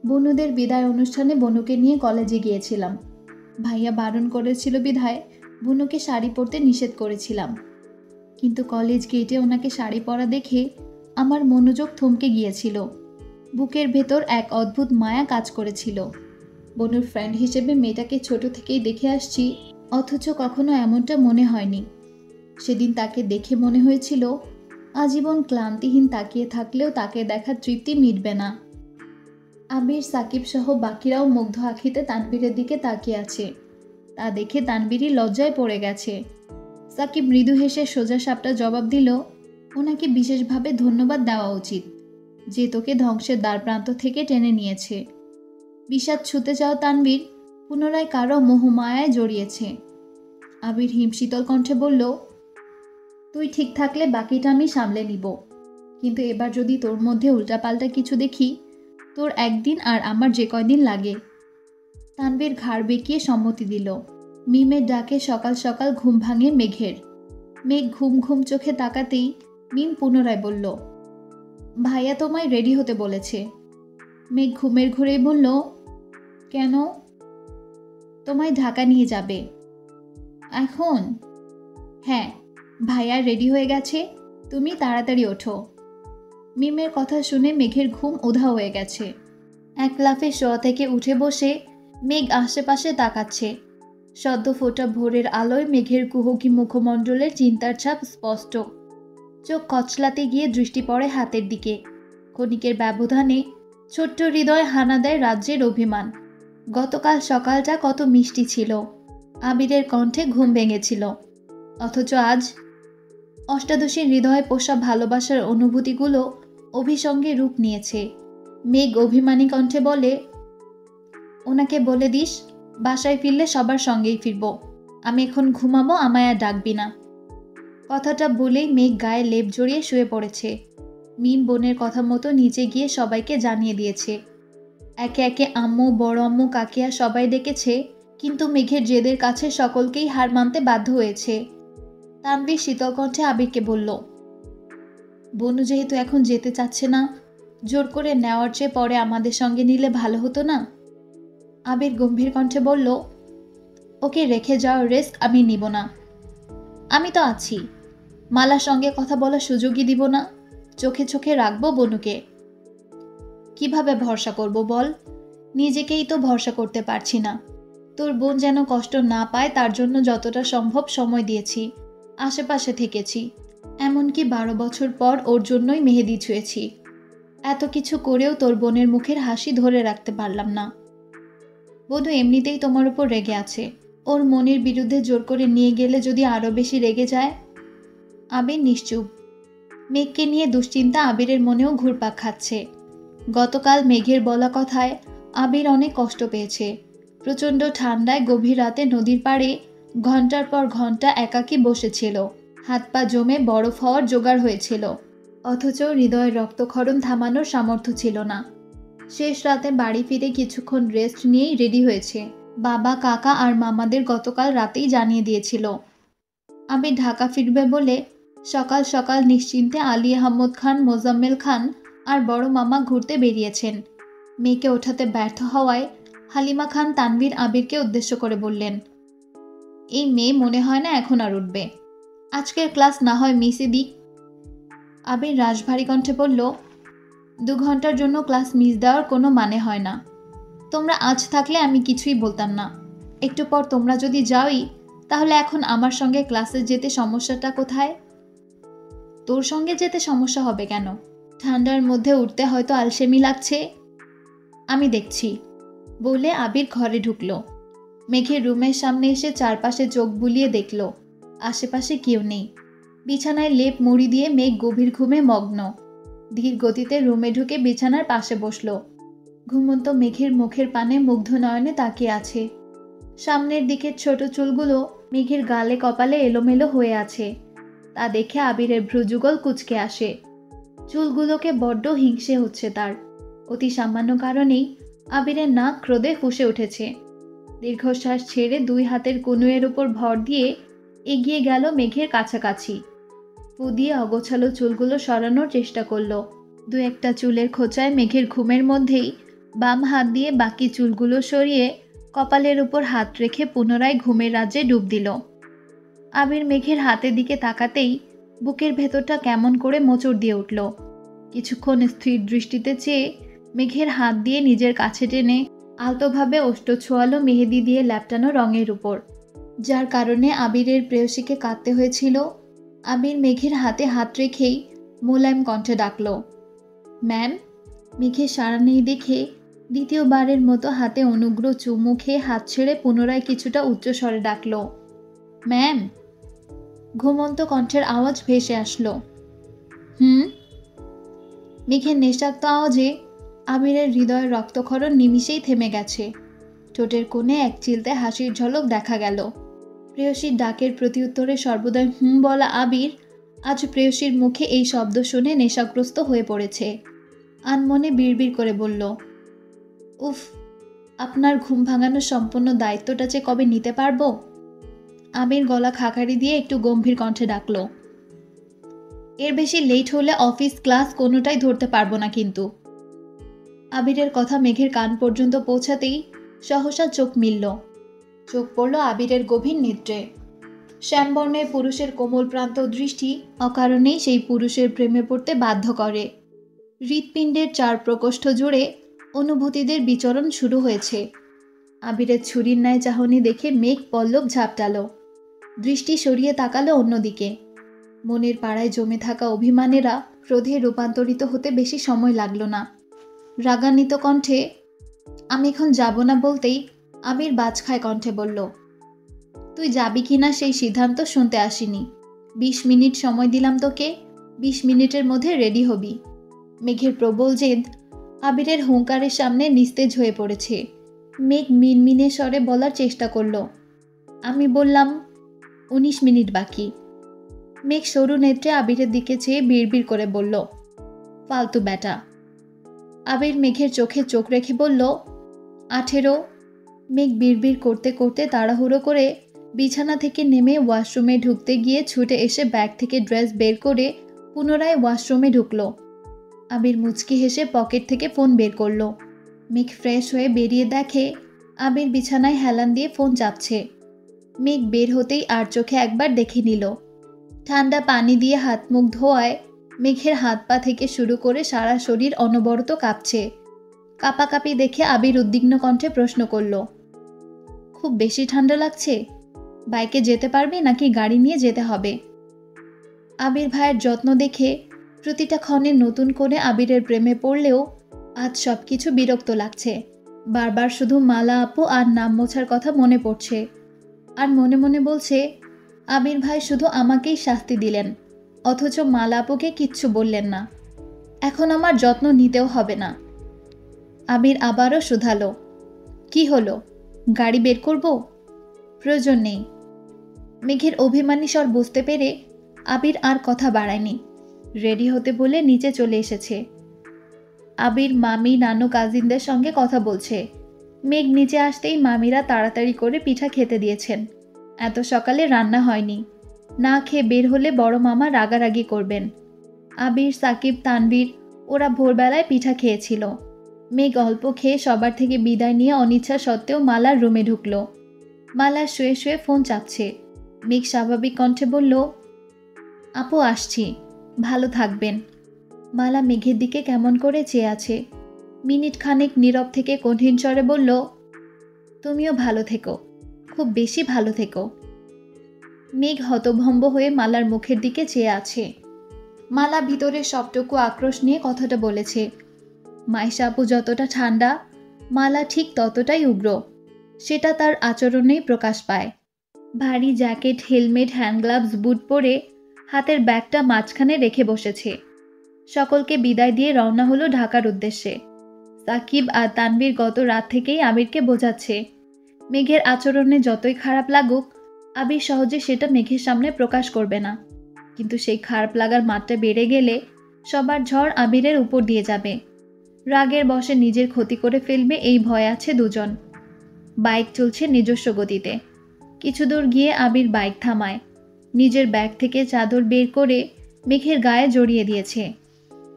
Speaker 1: বনুদের বিদায় অনুষ্ঠানে বনুকে নিয়ে কলেজে গিয়েছিলাম। ভাইয়া বারণ করেছিল বিধায় বনুকে শাড়ি পরতে নিষেধ করেছিলাম। কিন্তু কলেজ গেটে ওনাকে শাড়ি পরা দেখে আমার মনোযোগ থমকে গিয়েছিল। বুকের ভেতর এক অদ্ভুত মায়া কাজ করেছিল। বনুর ফ্রেন্ড হিসেবে মেয়েটাকে ছোট থেকেই দেখে আসছি, অথচ কখনো এমনটা মনে হয়নি। সেদিন তাকে দেখে মনে হয়েছিল আজীবন ক্লান্তিহীন তাকিয়ে থাকলেও তাকে দেখার তৃপ্তি মিটবে না। আবির, সাকিব সহ বাকিরাও মুগ্ধ আখিতে তানভীরের দিকে তাকিয়ে আছে। তা দেখে তানভীরই লজ্জায় পড়ে গেছে। সাকিব মৃদু হেসে সোজা সাপটা জবাব দিল, ওনাকে বিশেষভাবে ধন্যবাদ দেওয়া উচিত, যে তোকে ধ্বংসের দ্বারপ্রান্ত থেকে টেনে নিয়েছে। বিষাদ ছুতে যাও তানভীর পুনরায় কারো মোহমায়ায় জড়িয়েছে। আবির হিমশীতল কণ্ঠে বলল, তুই ঠিক থাকলে বাকিটা আমি সামলে নিব, কিন্তু এবার যদি তোর মধ্যে উল্টাপাল্টা কিছু দেখি, তোর একদিন আর আমার যে কয়দিন লাগে। তানভীর ঘাড় বেঁকিয়ে সম্মতি দিল। মিমের ডাকে সকাল সকাল ঘুম ভাঙে মেঘের। মেঘ ঘুম ঘুম চোখে তাকাতেই মিম পুনরায় বলল, ভাইয়া তোমায় রেডি হতে বলেছে। মেঘ ঘুমের ঘুরেই বলল, কেন? তোমায় ঢাকা নিয়ে যাবে। এখন? হ্যাঁ, ভাইয়া রেডি হয়ে গেছে, তুমি তাড়াতাড়ি ওঠো। মিমের কথা শুনে মেঘের ঘুম উধাও হয়ে গেছে। এক লাফে শোয়া থেকে উঠে বসে মেঘ আশেপাশে তাকাচ্ছে। সদ্য ফোটা ভোরের আলোয় মেঘের কুহকী মুখমণ্ডলের চিন্তার ছাপ স্পষ্ট। চোখ কচলাতে গিয়ে দৃষ্টি পড়ে হাতের দিকে। ক্ষণিকের ব্যবধানে ছোট্ট হৃদয় হানা দেয় রাজ্যের অভিমান। গতকাল সকালটা কত মিষ্টি ছিল, আবিরের কণ্ঠে ঘুম ভেঙেছিল, অথচ আজ অষ্টাদশীর হৃদয়ে পোষা ভালোবাসার অনুভূতিগুলো অভিসঙ্গে রূপ নিয়েছে। মেঘ অভিমানী কণ্ঠে বলে, ওনাকে বলে দিস বাসায় ফিরলে সবার সঙ্গেই ফিরব, আমি এখন ঘুমাবো, আমায় আর ডাকবি না। কথাটা বলেই মেঘ গায়ে লেপ জড়িয়ে শুয়ে পড়েছে। মিম বোনের কথা মতো নিচে গিয়ে সবাইকে জানিয়ে দিয়েছে। একে একে আম্মু, বড় আম্মু, কাকিয়া সবাই ডেকেছে, কিন্তু মেঘের জেদের কাছে সকলকেই হার মানতে বাধ্য হয়েছে। তানভীর শীতল কণ্ঠে আবিরকে বলল, বনু যেহেতু এখন যেতে চাচ্ছে না, জোর করে নেওয়ার চেয়ে পরে আমাদের সঙ্গে নিলে ভালো হতো না? আবির গম্ভীর কণ্ঠে বলল, ওকে রেখে যাওয়ার রিস্ক আমি নিব না। আমি তো আছি, মালার সঙ্গে কথা বলার সুযোগই দিব না, চোখে চোখে রাখবো বনুকে। কিভাবে ভরসা করব বল? নিজেকেই তো ভরসা করতে পারছি না। তোর বোন যেন কষ্ট না পায় তার জন্য যতটা সম্ভব সময় দিয়েছি, আশেপাশে থেকেছি, এমনকি 12 বছর পর ওর জন্যই মেহেদি ছুঁয়েছি। এত কিছু করেও তোর বোনের মুখের হাসি ধরে রাখতে পারলাম না। বধূ এমনিতেই তোমার উপর রেগে আছে, ওর মনের বিরুদ্ধে জোর করে নিয়ে গেলে যদি আরও বেশি রেগে যায়। আবির নিশ্চুপ। মেঘকে নিয়ে দুশ্চিন্তা আবিরের মনেও ঘুরপাক খাচ্ছে। গতকাল মেঘের বলা কথায় আবির অনেক কষ্ট পেয়েছে। প্রচণ্ড ঠান্ডায় গভীর রাতে নদীর পাড়ে ঘন্টার পর ঘন্টা একাকী বসেছিল, হাত পা জমে বরফ হওয়ার জোগাড় হয়েছিল, অথচ হৃদয়ের রক্তক্ষরণ থামানোর সামর্থ্য ছিল না। শেষ রাতে বাড়ি ফিরে কিছুক্ষণ রেস্ট নিয়েই রেডি হয়েছে। বাবা, কাকা আর মামাদের গতকাল রাতেই জানিয়ে দিয়েছিল আবির ঢাকা ফিরবে বলে। সকাল সকাল নিশ্চিন্তে আলী আহমদ খান, মোজাম্মেল খান আর বড় মামা ঘুরতে বেরিয়েছেন। মেয়েকে ওঠাতে ব্যর্থ হওয়ায় হালিমা খান তানভীর আবিরকে উদ্দেশ্য করে বললেন, এই মেয়ে মনে হয় না এখন আর উঠবে, আজকের ক্লাস না হয় মিসই দিক। আবির রাশভারী কণ্ঠে বলল, 2 ঘন্টার জন্য ক্লাস মিস দেওয়ার কোনো মানে হয় না। তোমরা আজ থাকলে আমি কিছুই বলতাম না, একটু পর তোমরা যদি যাওই তাহলে এখন আমার সঙ্গে ক্লাসে যেতে সমস্যাটা কোথায়? তোর সঙ্গে যেতে সমস্যা হবে কেন? ঠান্ডার মধ্যে উঠতে হয়তো আলসেমি লাগছে, আমি দেখছি বলে আবির ঘরে ঢুকল। মেঘের রুমের সামনে এসে চারপাশে চোখ বুলিয়ে দেখল আশেপাশে কেউ নেই। বিছানায় লেপ মুড়ি দিয়ে মেঘ গভীর ঘুমে মগ্ন। ধীর গতিতে রুমে ঢুকে বিছানার পাশে বসল। ঘুমন্ত মেঘের মুখের পানে মুগ্ধ নয়নে তাকিয়ে আছে। সামনের দিকের ছোট চুলগুলো মেঘের গালে কপালে এলোমেলো হয়ে আছে। তা দেখে আবিরের ভ্রুযুগল কুঁচকে আসে। চুলগুলোকে বড্ড হিংসে হচ্ছে তার। অতি সামান্য কারণেই আবিরের নাক ক্রোধে ফুঁসে উঠেছে। দীর্ঘশ্বাস ছেড়ে 2 হাতের কনুইয়ের উপর ভর দিয়ে এগিয়ে গেল মেঘের কাছাকাছি। ফু দিয়ে অগোছালো চুলগুলো সরানোর চেষ্টা করল। 2-1টা চুলের খোঁচায় মেঘের ঘুমের মধ্যেই বাম হাত দিয়ে বাকি চুলগুলো সরিয়ে কপালের উপর হাত রেখে পুনরায় ঘুমের রাজ্যে ডুব দিল। আবির মেঘের হাতের দিকে তাকাতেই বুকের ভেতরটা কেমন করে মোচড় দিয়ে উঠল। কিছুক্ষণ স্থির দৃষ্টিতে চেয়ে মেঘের হাত দিয়ে নিজের কাছে টেনে আলতোভাবে ওষ্ঠ ছোঁয়ালো মেহেদি দিয়ে ল্যাপটানো রঙের উপর, যার কারণে আবিরের প্রেয়সীকে কাঁদতে হয়েছিল। আবির মেঘের হাতে হাত রেখেই মোলায়েম কণ্ঠে ডাকল, ম্যাম। মেঘের সাড়া নেই দেখে দ্বিতীয়বারের মতো হাতে অনুগ্র চুমু খেয়ে হাত ছেড়ে পুনরায় কিছুটা উচ্চস্বরে ডাকল, ম্যাম। ঘুমন্ত কণ্ঠের আওয়াজ ভেসে আসলো, মেঘের নিঃশব্দ আওয়াজে আবিরের হৃদয়ের রক্তক্ষরণ নিমিষেই থেমে গেছে। ঠোঁটের কোণে এক চিলতে হাসির ঝলক দেখা গেল। প্রেয়সীর ডাকের প্রত্যুত্তরে সর্বদাই বলা আবির আজ প্রেয়সীর মুখে এই শব্দ শুনে নেশাগ্রস্ত হয়ে পড়েছে। আনমনে বিড়বিড় করে বলল, উফ, আপনার ঘুম ভাঙানোর সম্পূর্ণ দায়িত্বটা যে কবে নিতে পারবো? আবির গলা খাকারি দিয়ে একটু গম্ভীর কণ্ঠে ডাকল, এর বেশি লেট হলে অফিস ক্লাস কোনোটাই ধরতে পারবো না কিন্তু। আবিরের কথা মেঘের কান পর্যন্ত পৌঁছাতেই সহসা চোখ মিলল। চোখ পড়ল আবিরের গভীর নিদ্রে। শ্যামবর্ণের পুরুষের কোমল প্রান্ত দৃষ্টি অকারণেই সেই পুরুষের প্রেমে পড়তে বাধ্য করে। হৃৎপিণ্ডের 4 প্রকোষ্ঠ জুড়ে অনুভূতিদের বিচরণ শুরু হয়েছে। আবিরের ছুরির ন্যায় চাহনি দেখে মেঘ পল্লব ঝাপটাল। দৃষ্টি সরিয়ে তাকালো অন্যদিকে। মনের পাড়ায় জমে থাকা অভিমানেরা ক্রোধে রূপান্তরিত হতে বেশি সময় লাগলো না। রাগান্বিত কণ্ঠে, আমি এখন যাব না বলতেই আবির বাজখায় কণ্ঠে বলল, তুই যাবি কিনা সেই সিদ্ধান্ত শুনতে আসিনি। 20 মিনিট সময় দিলাম তোকে, 20 মিনিটের মধ্যে রেডি হবি। মেঘের প্রবল জেদ আবিরের হুঙ্কারের সামনে নিস্তেজ হয়ে পড়েছে। মেঘ মিনমিনে স্বরে বলার চেষ্টা করল, আমি বললাম 19 মিনিট বাকি। মেঘ সরু নেত্রে আবিরের দিকে চেয়ে বিড়বিড় করে বলল, ফালতু ব্যাটা। আবির মেঘের চোখে চোখ রেখে বলল, 18। মেঘ বিড়বিড় করতে করতে তাড়াহুড়ো করে বিছানা থেকে নেমে ওয়াশরুমে ঢুকতে গিয়ে ছুটে এসে ব্যাগ থেকে ড্রেস বের করে পুনরায় ওয়াশরুমে ঢুকল। আবির মুচকি হেসে পকেট থেকে ফোন বের করল। মেঘ ফ্রেশ হয়ে বেরিয়ে দেখে আবির বিছানায় হেলান দিয়ে ফোন চাপছে। মেঘ বের হতেই আর চোখে একবার দেখে নিল। ঠান্ডা পানি দিয়ে হাত মুখ ধোয়ায় মেঘের হাত পা থেকে শুরু করে সারা শরীর অনবরত কাঁপছে। কাঁপাকাঁপি দেখে আবির উদ্বিগ্ন কণ্ঠে প্রশ্ন করল, খুব বেশি ঠান্ডা লাগছে। বাইকে যেতে পারবে নাকি গাড়ি নিয়ে যেতে হবে? আবির ভাইয়ের যত্ন দেখে প্রতিটা ক্ষণে নতুন করে আবিরের প্রেমে পড়লেও আজ সব কিছু বিরক্ত লাগছে। বারবার শুধু মালা আপু আর নাম মোছার কথা মনে পড়ছে। আর মনে মনে বলছে, আবির ভাই শুধু আমাকেই শাস্তি দিলেন, অথচ মালা আপুকে কিচ্ছু বললেন না। এখন আমার যত্ন নিতেও হবে না। আবির আবারও শুধালো, কি হলো, গাড়ি বের করব? প্রয়োজন নেই। মেঘের অভিমানী স্বর বুঝতে পেরে আবির আর কথা বাড়ায়নি। রেডি হতে বলে নিচে চলে এসেছে। আবির মামি নানু কাজিনদের সঙ্গে কথা বলছে। মেঘ নিচে আসতেই মামিরা তাড়াতাড়ি করে পিঠা খেতে দিয়েছেন। এত সকালে রান্না হয়নি, না খেয়ে বের হলে বড় মামা রাগারাগি করবেন। আবির, সাকিব, তানভীর ওরা ভোরবেলায় পিঠা খেয়েছিল। মেঘ অল্প খেয়ে সবার থেকে বিদায় নিয়ে অনিচ্ছা সত্ত্বেও মালার রুমে ঢুকল। মালা শুয়ে শুয়ে ফোন চাপছে। মেঘ স্বাভাবিক কণ্ঠে বলল, আপু আসছি, ভালো থাকবেন। মালা মেঘের দিকে কেমন করে চেয়ে আছে। মিনিট খানেক নীরব থেকে কঠিন স্বরে বলল, তুমিও ভালো থেকো, খুব বেশি ভালো থেকো। মেঘ হতভম্ব হয়ে মালার মুখের দিকে চেয়ে আছে। মালা ভিতরে সবটুকু আক্রোশ নিয়ে কথাটা বলেছে। মাইশা আপু যতটা ঠান্ডা, মালা ঠিক ততটাই উগ্র। সেটা তার আচরণেই প্রকাশ পায়। ভারী জ্যাকেট, হেলমেট, হ্যান্ডগ্লাভস, বুট পরে হাতের ব্যাগটা মাঝখানে রেখে বসেছে। সকলকে বিদায় দিয়ে রওনা হলো ঢাকার উদ্দেশ্যে। সাকিব আর তানভীর গত রাত থেকেই আবিরকে বোঝাচ্ছে, মেঘের আচরণে যতই খারাপ লাগুক, আবির সহজে সেটা মেঘের সামনে প্রকাশ করবে না। কিন্তু সেই খারাপ লাগার মাত্রা বেড়ে গেলে সবার ঝড় আবিরের উপর দিয়ে যাবে। রাগের বশে নিজের ক্ষতি করে ফেলবে এই ভয় আছে দুজন। বাইক চলছে নিজস্ব গতিতে। কিছু দূর গিয়ে আবির বাইক থামায়। নিজের ব্যাগ থেকে চাদর বের করে মেঘের গায়ে জড়িয়ে দিয়েছে।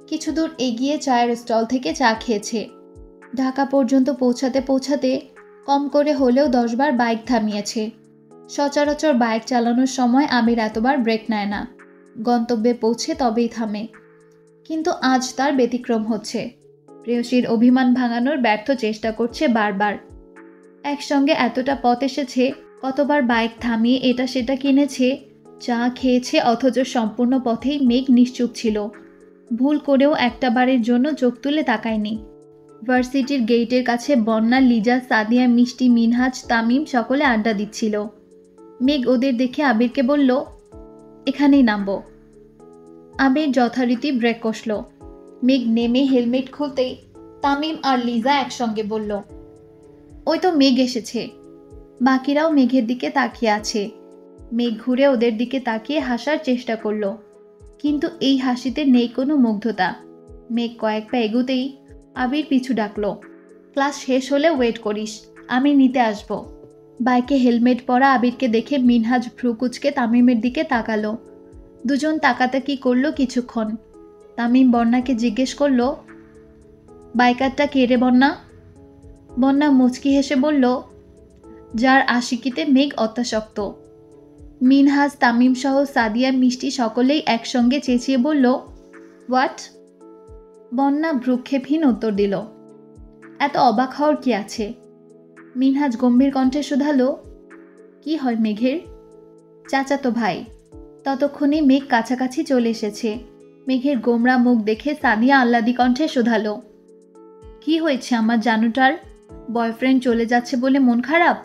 Speaker 1: কিছু দূর এগিয়ে চায়ের স্টল থেকে চা খেয়েছে। ঢাকা পর্যন্ত পৌঁছাতে পৌঁছাতে কম করে হলেও 10 বার বাইক থামিয়েছে। সচরাচর বাইক চালানোর সময় আবির এতবার ব্রেক নেয় না, গন্তব্যে পৌঁছে তবেই থামে। কিন্তু আজ তার ব্যতিক্রম হচ্ছে। প্রেয়সীর অভিমান ভাঙানোর ব্যর্থ চেষ্টা করছে বারবার। একসঙ্গে এতটা পথ এসেছে, কতবার বাইক থামিয়ে এটা সেটা কিনেছে, চা খেয়েছে, অথচ সম্পূর্ণ পথেই মেঘ নিশ্চুপ ছিল। ভুল করেও একটা বারের জন্য চোখ তুলে তাকায়নি। ভার্সিটির গেটের কাছে বন্যা, লিজা, সাদিয়া, মিষ্টি, মিনহাজ, তামিম সকলে আড্ডা দিচ্ছিল। মেঘ ওদের দেখে আবিরকে বলল, এখানেই নামবো। আবির যথারীতি ব্রেক কষল। মেঘ নেমে হেলমেট খুলতেই তামিম আর লিজা একসঙ্গে বলল, ওই তো মেঘ এসেছে। বাকিরাও মেঘের দিকে তাকিয়ে আছে। মেঘ ঘুরে ওদের দিকে তাকিয়ে হাসার চেষ্টা করল, কিন্তু এই হাসিতে নেই কোনো মুগ্ধতা। মেঘ কয়েক পা এগুতেই আবির পিছু ডাকল, ক্লাস শেষ হলে ওয়েট করিস, আমি নিতে আসব। বাইকে হেলমেট পরা আবিরকে দেখে মিনহাজ ভ্রুকুচকে তামিমের দিকে তাকালো। দুজন তাকাতাকি করলো কিছুক্ষণ। তামিম বন্যাকে জিজ্ঞেস করলো, বাইকারটা কে রে বন্যা? বন্যা মুচকি হেসে বলল, যার আশিকিতে মেঘ অত্যাসক্ত। মিনহাজ, তামিম সহ সাদিয়া, মিষ্টি সকলেই একসঙ্গে চেঁচিয়ে বলল, হোয়াট? বন্যা ভ্রুক্ষেপহীন উত্তর দিল, এত অবাক হওয়ার কি আছে? মিনহাজ গম্ভীর কণ্ঠে শুধালো, কি হয় মেঘের? চাচাতো ভাই। ততক্ষণে মেঘ কাছাকাছি চলে এসেছে। মেঘের গোমরা মুখ দেখে সাদিয়া আহ্লাদি কণ্ঠে শুধালো, কি হয়েছে আমার জানুটার? বয়ফ্রেন্ড চলে যাচ্ছে বলে মন খারাপ?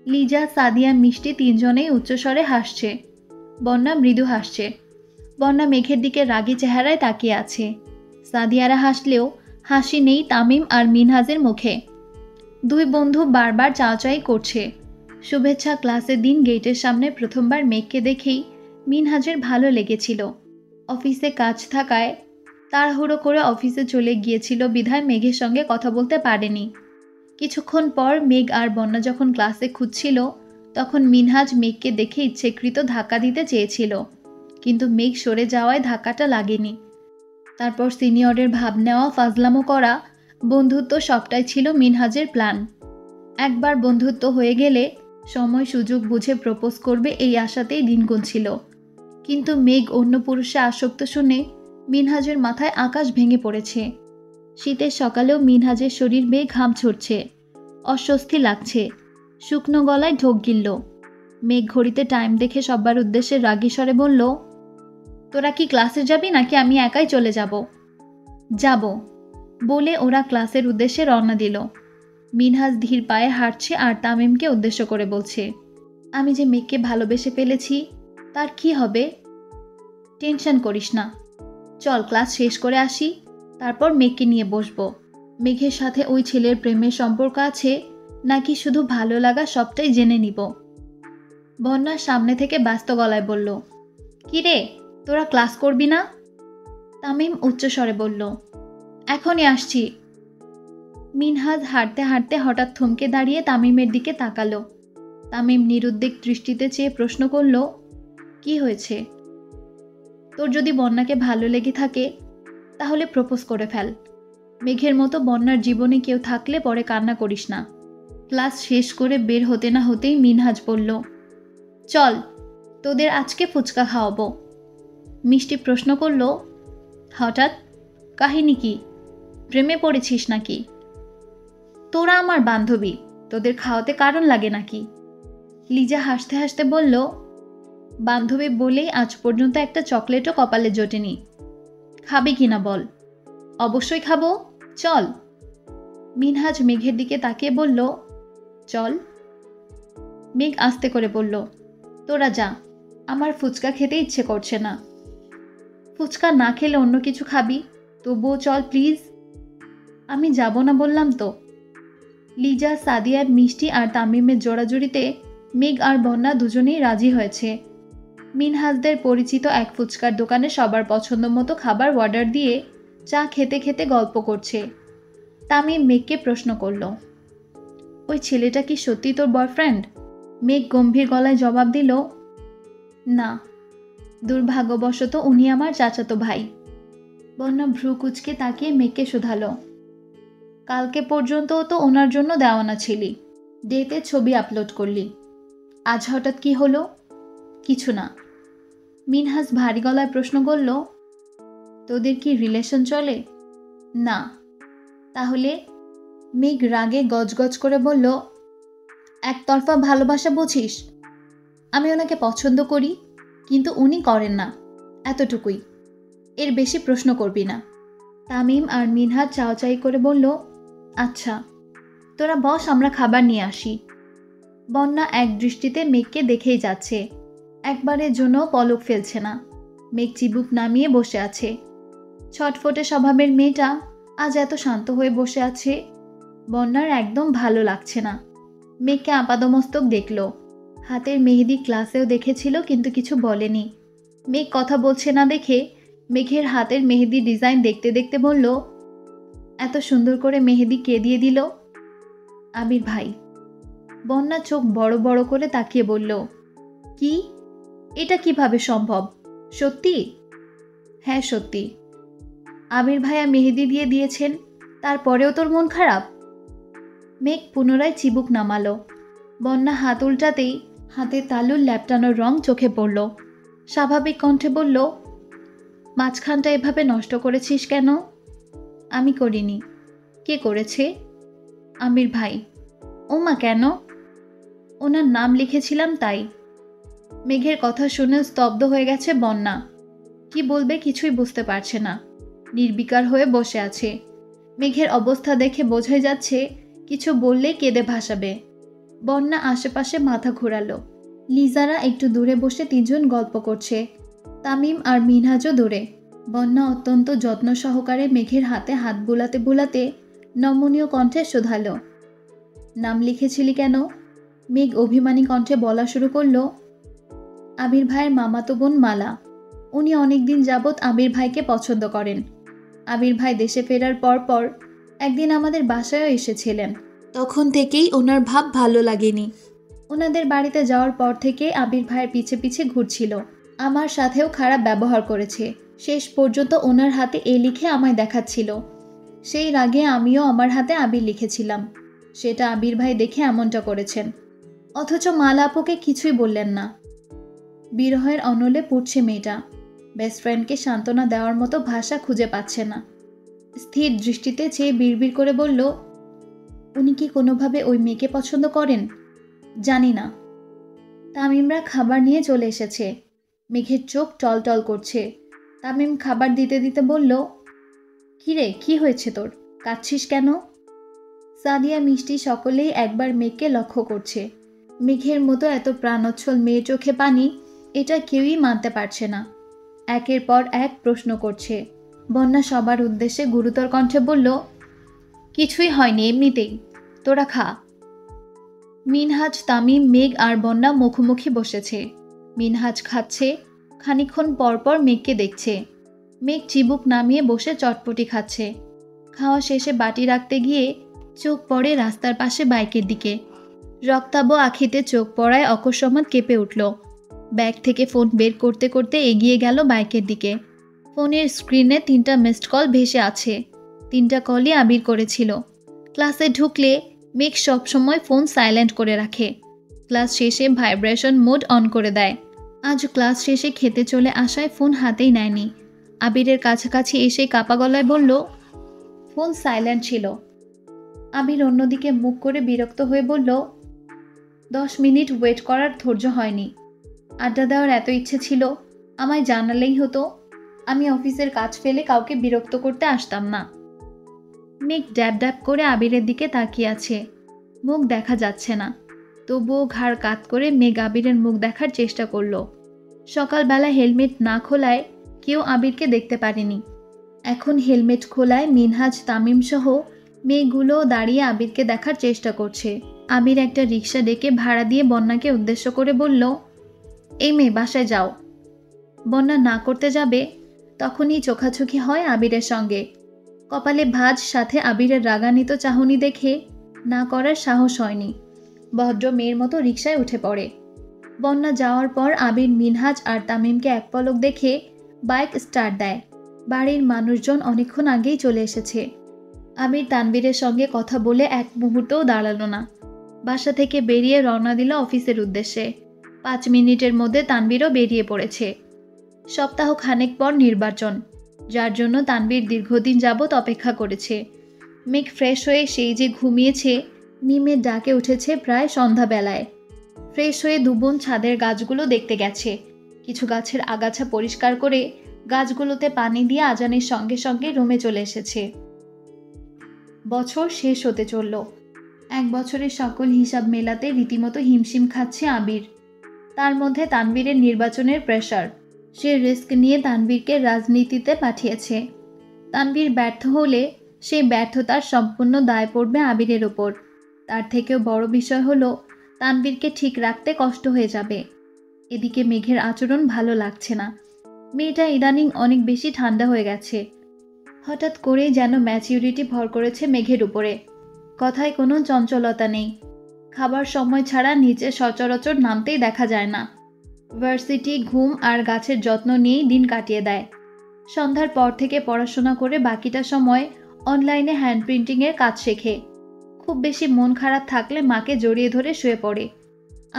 Speaker 1: লিজা, সাদিয়া, মিষ্টি তিনজনেই উচ্চস্বরে হাসছে। বন্যা মৃদু হাসছে। বন্যা মেঘের দিকে রাগী চেহারায় তাকিয়ে আছে। সাদিয়ারা হাসলেও হাসি নেই তামিম আর মিনহাজের মুখে। দুই বন্ধু বারবার চাওয়াচাই করছে। শুভেচ্ছা ক্লাসের দিন গেটের সামনে প্রথমবার মেঘকে দেখেই মিনহাজের ভালো লেগেছিল। অফিসে কাজ থাকায় তাড়াহুড়ো করে অফিসে চলে গিয়েছিল বিধায় মেঘের সঙ্গে কথা বলতে পারেনি। কিছুক্ষণ পর মেঘ আর বন্যা যখন ক্লাসে খুঁজছিল, তখন মিনহাজ মেঘকে দেখে ইচ্ছেকৃত ধাক্কা দিতে চেয়েছিল, কিন্তু মেঘ সরে যাওয়ায় ধাক্কাটা লাগেনি। তারপর সিনিয়রের ভাব নেওয়া, ফাজলামো করা, বন্ধুত্ব সবটাই ছিল মিনহাজের প্ল্যান। একবার বন্ধুত্ব হয়ে গেলে সময় সুযোগ বুঝে প্রপোজ করবে এই আশাতেই দিন গুনছিল। কিন্তু মেঘ অন্য পুরুষে আসক্ত শুনে মিনহাজের মাথায় আকাশ ভেঙে পড়েছে। শীতের সকালেও মিনহাজের শরীর বেয়ে ঘাম ঝরছে, অস্বস্তি লাগছে। শুকনো গলায় ঢোক গিলল। মেঘ ঘড়িতে টাইম দেখে সবার উদ্দেশ্যে রাগী স্বরে বলল, তোরা কি ক্লাসে যাবি নাকি আমি একাই চলে যাব? যাব বলে ওরা ক্লাসের উদ্দেশ্যে রওনা দিল। মিনহাজ ধীর পায়ে হাঁটছে আর তামিমকে উদ্দেশ্য করে বলছে, আমি যে মেঘকে ভালোবেসে ফেলেছি, তার কি হবে? টেনশন করিস না, চল ক্লাস শেষ করে আসি, তারপর মেঘকে নিয়ে বসবো। মেঘের সাথে ওই ছেলের প্রেমের সম্পর্ক আছে নাকি শুধু ভালো লাগা সবটাই জেনে নিব। বন্যার সামনে থেকে ব্যস্ত গলায় বলল, কি রে, তোরা ক্লাস করবি না? তামিম উচ্চস্বরে বলল, এখনই আসছি। মিনহাজ হাঁটতে হাঁটতে হঠাৎ থমকে দাঁড়িয়ে তামিমের দিকে তাকালো। তামিম নিরুদ্বেগ দৃষ্টিতে চেয়ে প্রশ্ন করল, কি হয়েছে? তোর যদি বন্যাকে ভালো লেগে থাকে তাহলে প্রপোজ করে ফেল। মেঘের মতো বন্যার জীবনে কেউ থাকলে পরে কান্না করিস না। ক্লাস শেষ করে বের হতে না হতেই মিনহাজ বলল, চল তোদের আজকে ফুচকা খাওয়াবো। মিষ্টি প্রশ্ন করল, হঠাৎ, কাহিনী কি? প্রেমে পড়েছিস নাকি? তোরা আমার বান্ধবী, তোদের খাওয়াতে কারণ লাগে নাকি? লিজা হাসতে হাসতে বলল, বান্ধবী বলেই আজ পর্যন্ত একটা চকলেটও কপালে জোটেনি। খাবি কিনা বল? অবশ্যই খাবো, চল। মিনহাজ মেঘের দিকে তাকিয়ে বলল, চল। মেঘ আস্তে করে বলল, তোরা যা, আমার ফুচকা খেতে ইচ্ছে করছে না। ফুচকা না খেলে অন্য কিছু খাবি, তবুও চল প্লিজ। আমি যাব না বললাম তো। লিজা, সাদিয়ার, মিষ্টি আর তামিমের জোড়াজুড়িতে মেঘ আর বন্যা দুজনেই রাজি হয়েছে। মিনহাজদের পরিচিত এক ফুচকার দোকানে সবার পছন্দ মতো খাবার অর্ডার দিয়ে চা খেতে খেতে গল্প করছে। তামিম মেঘকে প্রশ্ন করল, ওই ছেলেটা কি সত্যি তোর বয়ফ্রেন্ড? মেঘ গম্ভীর গলায় জবাব দিল, না, দুর্ভাগ্যবশত উনি আমার চাচাতো ভাই। বন্যা ভ্রু কুচকে তাকিয়ে মেঘকে শোধালো, কালকে পর্যন্ত তো ওনার জন্য দেওয়ানা ছিলি, ডেতে ছবি আপলোড করলি, আজ হঠাৎ কি হলো? কিছু না। মিনহাজ ভারী গলায় প্রশ্ন করল, তোদের কি রিলেশন চলে? না। তাহলে? মেঘ রাগে গজগজ করে বলল, একতরফা ভালোবাসা বুঝিস? আমি ওনাকে পছন্দ করি, কিন্তু উনি করেন না, এতটুকুই, এর বেশি প্রশ্ন করবি না। তামিম আর মিনহাজ চাওয়াচাই করে বলল, আচ্ছা তোরা বস, আমরা খাবার নিয়ে আসি। বন্যা এক দৃষ্টিতে মেঘকে দেখেই যাচ্ছে, একবারের জন্য পলক ফেলছে না। মেঘ চিবুক নামিয়ে বসে আছে। ছটফটে স্বভাবের মেয়েটা আজ এত শান্ত হয়ে বসে আছে। বন্যার একদম ভালো লাগছে না। মেঘকে আপাদমস্তক দেখল, হাতের মেহেদি ক্লাসেও দেখেছিল কিন্তু কিছু বলেনি। মেঘ কথা বলছে না দেখে মেঘের হাতের মেহেদি ডিজাইন দেখতে দেখতে বলল, এত সুন্দর করে মেহেদি কে দিয়ে দিল? আবির ভাই। বন্যা চোখ বড় বড় করে তাকিয়ে বলল, কি? এটা কিভাবে সম্ভব? সত্যি? হ্যাঁ সত্যি। আবির ভাইয়া মেহেদি দিয়ে দিয়েছেন, তারপরেও তোর মন খারাপ? মেঘ পুনরায় চিবুক নামালো। বন্যা হাত উল্টাতেই হাতে তালুর ল্যাপটানোর রং চোখে পড়ল। স্বাভাবিক কণ্ঠে বলল, মাঝখানটা এভাবে নষ্ট করেছিস কেন? আমি করিনি। কে করেছে? আমির ভাই। ওমা, কেন? ওনার নাম লিখেছিলাম তাই। মেঘের কথা শুনে স্তব্ধ হয়ে গেছে বন্যা। কি বলবে কিছুই বুঝতে পারছে না, নির্বিকার হয়ে বসে আছে। মেঘের অবস্থা দেখে বোঝাই যাচ্ছে কিছু বললেই কেঁদে ভাসাবে। বন্যা আশেপাশে মাথা ঘোরালো। লিজারা একটু দূরে বসে তিনজন গল্প করছে, তামিম আর মিনহাজও দূরে। বন্যা অত্যন্ত যত্ন সহকারে মেঘের হাতে হাত বুলাতে বুলাতে নমনীয় কণ্ঠে শোধালো, নাম লিখেছিলি কেন? মেঘ অভিমানী কণ্ঠে বলা শুরু করলো, আবির ভাইয়ের মামাতো বোন মালা, উনি অনেকদিন যাবৎ আবির ভাইকে পছন্দ করেন। আবির ভাই দেশে ফেরার পর একদিন আমাদের বাসায়ও এসেছিলেন, তখন থেকেই ওনার ভাব ভালো লাগেনি। ওনাদের বাড়িতে যাওয়ার পর থেকে আবির ভাইয়ের পিছে পিছে ঘুরছিল, আমার সাথেও খারাপ ব্যবহার করেছে। শেষ পর্যন্ত ওনার হাতে এ লিখে আমায় দেখাচ্ছিল। সেই রাগে আমিও আমার হাতে আবির লিখেছিলাম, সেটা আবির ভাই দেখে এমনটা করেছেন। অথচ মালা আপুকে কিছুই বললেন না। বিরহের অনলে পড়ছে মেয়েটা, বেস্ট ফ্রেন্ডকে সান্ত্বনা দেওয়ার মতো ভাষা খুঁজে পাচ্ছে না। স্থির দৃষ্টিতে চেয়ে বিড়বিড় করে বলল, উনি কি কোনোভাবে ওই মেয়েকে পছন্দ করেন? জানি না। তামিমরা খাবার নিয়ে চলে এসেছে। মেঘের চোখ টলটল করছে। তামিম খাবার দিতে দিতে বলল, কিরে, কি হয়েছে তোর? কাঁদছিস কেন? সাদিয়া, মিষ্টি সকলেই একবার মেঘকে লক্ষ্য করছে। মেঘের মতো এত প্রাণোচ্ছল মেয়ে চোখে পানি, এটা কেউই মানতে পারছে না। একের পর এক প্রশ্ন করছে। বন্যা সবার উদ্দেশ্যে গুরুতর কণ্ঠে বলল, কিছুই হয়নি, এমনিতেই, তোরা খা। মিনহাজ, তামিম, মেঘ আর বন্যা মুখোমুখি বসেছে। মিনহাজ খাচ্ছে, খানিকক্ষণ পরপর মেঘকে দেখছে। মেঘ চিবুক নামিয়ে বসে চটপটি খাচ্ছে। খাওয়া শেষে বাটি রাখতে গিয়ে চোখ পড়ে রাস্তার পাশে বাইকের দিকে। রক্তাভ আখিতে চোখ পড়ায় অকস্মাৎ কেঁপে উঠল। ব্যাগ থেকে ফোন বের করতে করতে এগিয়ে গেল বাইকের দিকে। ফোনের স্ক্রিনে 3টা মিসড কল ভেসে আছে। 3টা কলই আবির করেছিল। ক্লাসে ঢুকলে মেঘ সবসময় ফোন সাইলেন্ট করে রাখে। ক্লাস শেষে ভাইব্রেশন মোড অন করে দেয়। আজ ক্লাস শেষে খেতে চলে আসায় ফোন হাতেই নেয়নি। আবিরের কাছাকাছি এসে কাপা গলায় বলল, ফোন সাইলেন্ট ছিল। আবির অন্যদিকে মুখ করে বিরক্ত হয়ে বলল, 10 মিনিট ওয়েট করার ধৈর্য হয়নি। আড্ডা দেওয়ার এত ইচ্ছে ছিল, আমায় জানালেই হতো। আমি অফিসের কাজ ফেলে কাউকে বিরক্ত করতে আসতাম না। মেঘ ড্যাব ড্যাব করে আবিরের দিকে তাকিয়ে আছে। মুখ দেখা যাচ্ছে না, তবুও ঘাড় কাত করে মেঘ আবিরের মুখ দেখার চেষ্টা করল। সকালবেলা হেলমেট না খোলায় কেউ আবিরকে দেখতে পারেনি। এখন হেলমেট খোলায় মিনহাজ, তামিম সহ মেয়েগুলো দাঁড়িয়ে আবিরকে দেখার চেষ্টা করছে। আবির একটা রিক্সা ডেকে ভাড়া দিয়ে বন্যাকে উদ্দেশ্য করে বলল, এই মেয়ে, বাসায় যাও। বন্যা না করতে যাবে, তখনই চোখাচোখি হয় আবিরের সঙ্গে। কপালে ভাঁজ, সাথে আবিরের রাগান্বিত চাহনি দেখে না করার সাহস হয়নি। ভদ্র মেয়ের মতো রিকশায় উঠে পড়ে। বন্যা যাওয়ার পর আবির, মিনহাজ আর তামিমকে এক পলক দেখে বাইক স্টার্ট দেয়। বাড়ির মানুষজন অনেকক্ষণ আগেই চলে এসেছে। আবির তানবীরের সঙ্গে কথা বলে এক মুহূর্তও দাঁড়ালো না। বাসা থেকে বেরিয়ে রওনা দিল অফিসের উদ্দেশ্যে। 5 মিনিটের মধ্যে তানবীরও বেরিয়ে পড়েছে। সপ্তাহ খানেক পর নির্বাচন, যার জন্য তানবীর দীর্ঘদিন যাবৎ অপেক্ষা করেছে। মেঘ ফ্রেশ হয়ে সেই যে ঘুমিয়েছে, মিমের ডাকে উঠেছে প্রায় সন্ধ্যাবেলায়। ফ্রেশ হয়ে দুবোন ছাদের গাছগুলো দেখতে গেছে। কিছু গাছের আগাছা পরিষ্কার করে গাছগুলোতে পানি দিয়ে আজানের সঙ্গে সঙ্গে রুমে চলে এসেছে। বছর শেষ হতে চলল। 1 বছরের সকল হিসাব মেলাতে রীতিমতো হিমশিম খাচ্ছে আবির। তার মধ্যে তানবীরের নির্বাচনের প্রেশার। সে রিস্ক নিয়ে তানবীরকে রাজনীতিতে পাঠিয়েছে। তানবীর ব্যর্থ হলে সেই ব্যর্থতার সম্পূর্ণ দায় পড়বে আবিরের ওপর। তার থেকেও বড় বিষয় হলো, তানবীরকে ঠিক রাখতে কষ্ট হয়ে যাবে। এদিকে মেঘের আচরণ ভালো লাগছে না। মেয়েটা ইদানিং অনেক বেশি ঠান্ডা হয়ে গেছে। হঠাৎ করেই যেন ম্যাচিউরিটি ভর করেছে মেঘের উপরে। কথায় কোনো চঞ্চলতা নেই। খাবার সময় ছাড়া নিচে সচরাচর নামতেই দেখা যায় না। ভার্সিটি, ঘুম আর গাছের যত্ন নিয়েই দিন কাটিয়ে দেয়। সন্ধ্যার পর থেকে পড়াশোনা করে বাকিটা সময় অনলাইনে হ্যান্ড প্রিন্টিংয়ের কাজ শেখে। খুব বেশি মন খারাপ থাকলে মাকে জড়িয়ে ধরে শুয়ে পড়ে।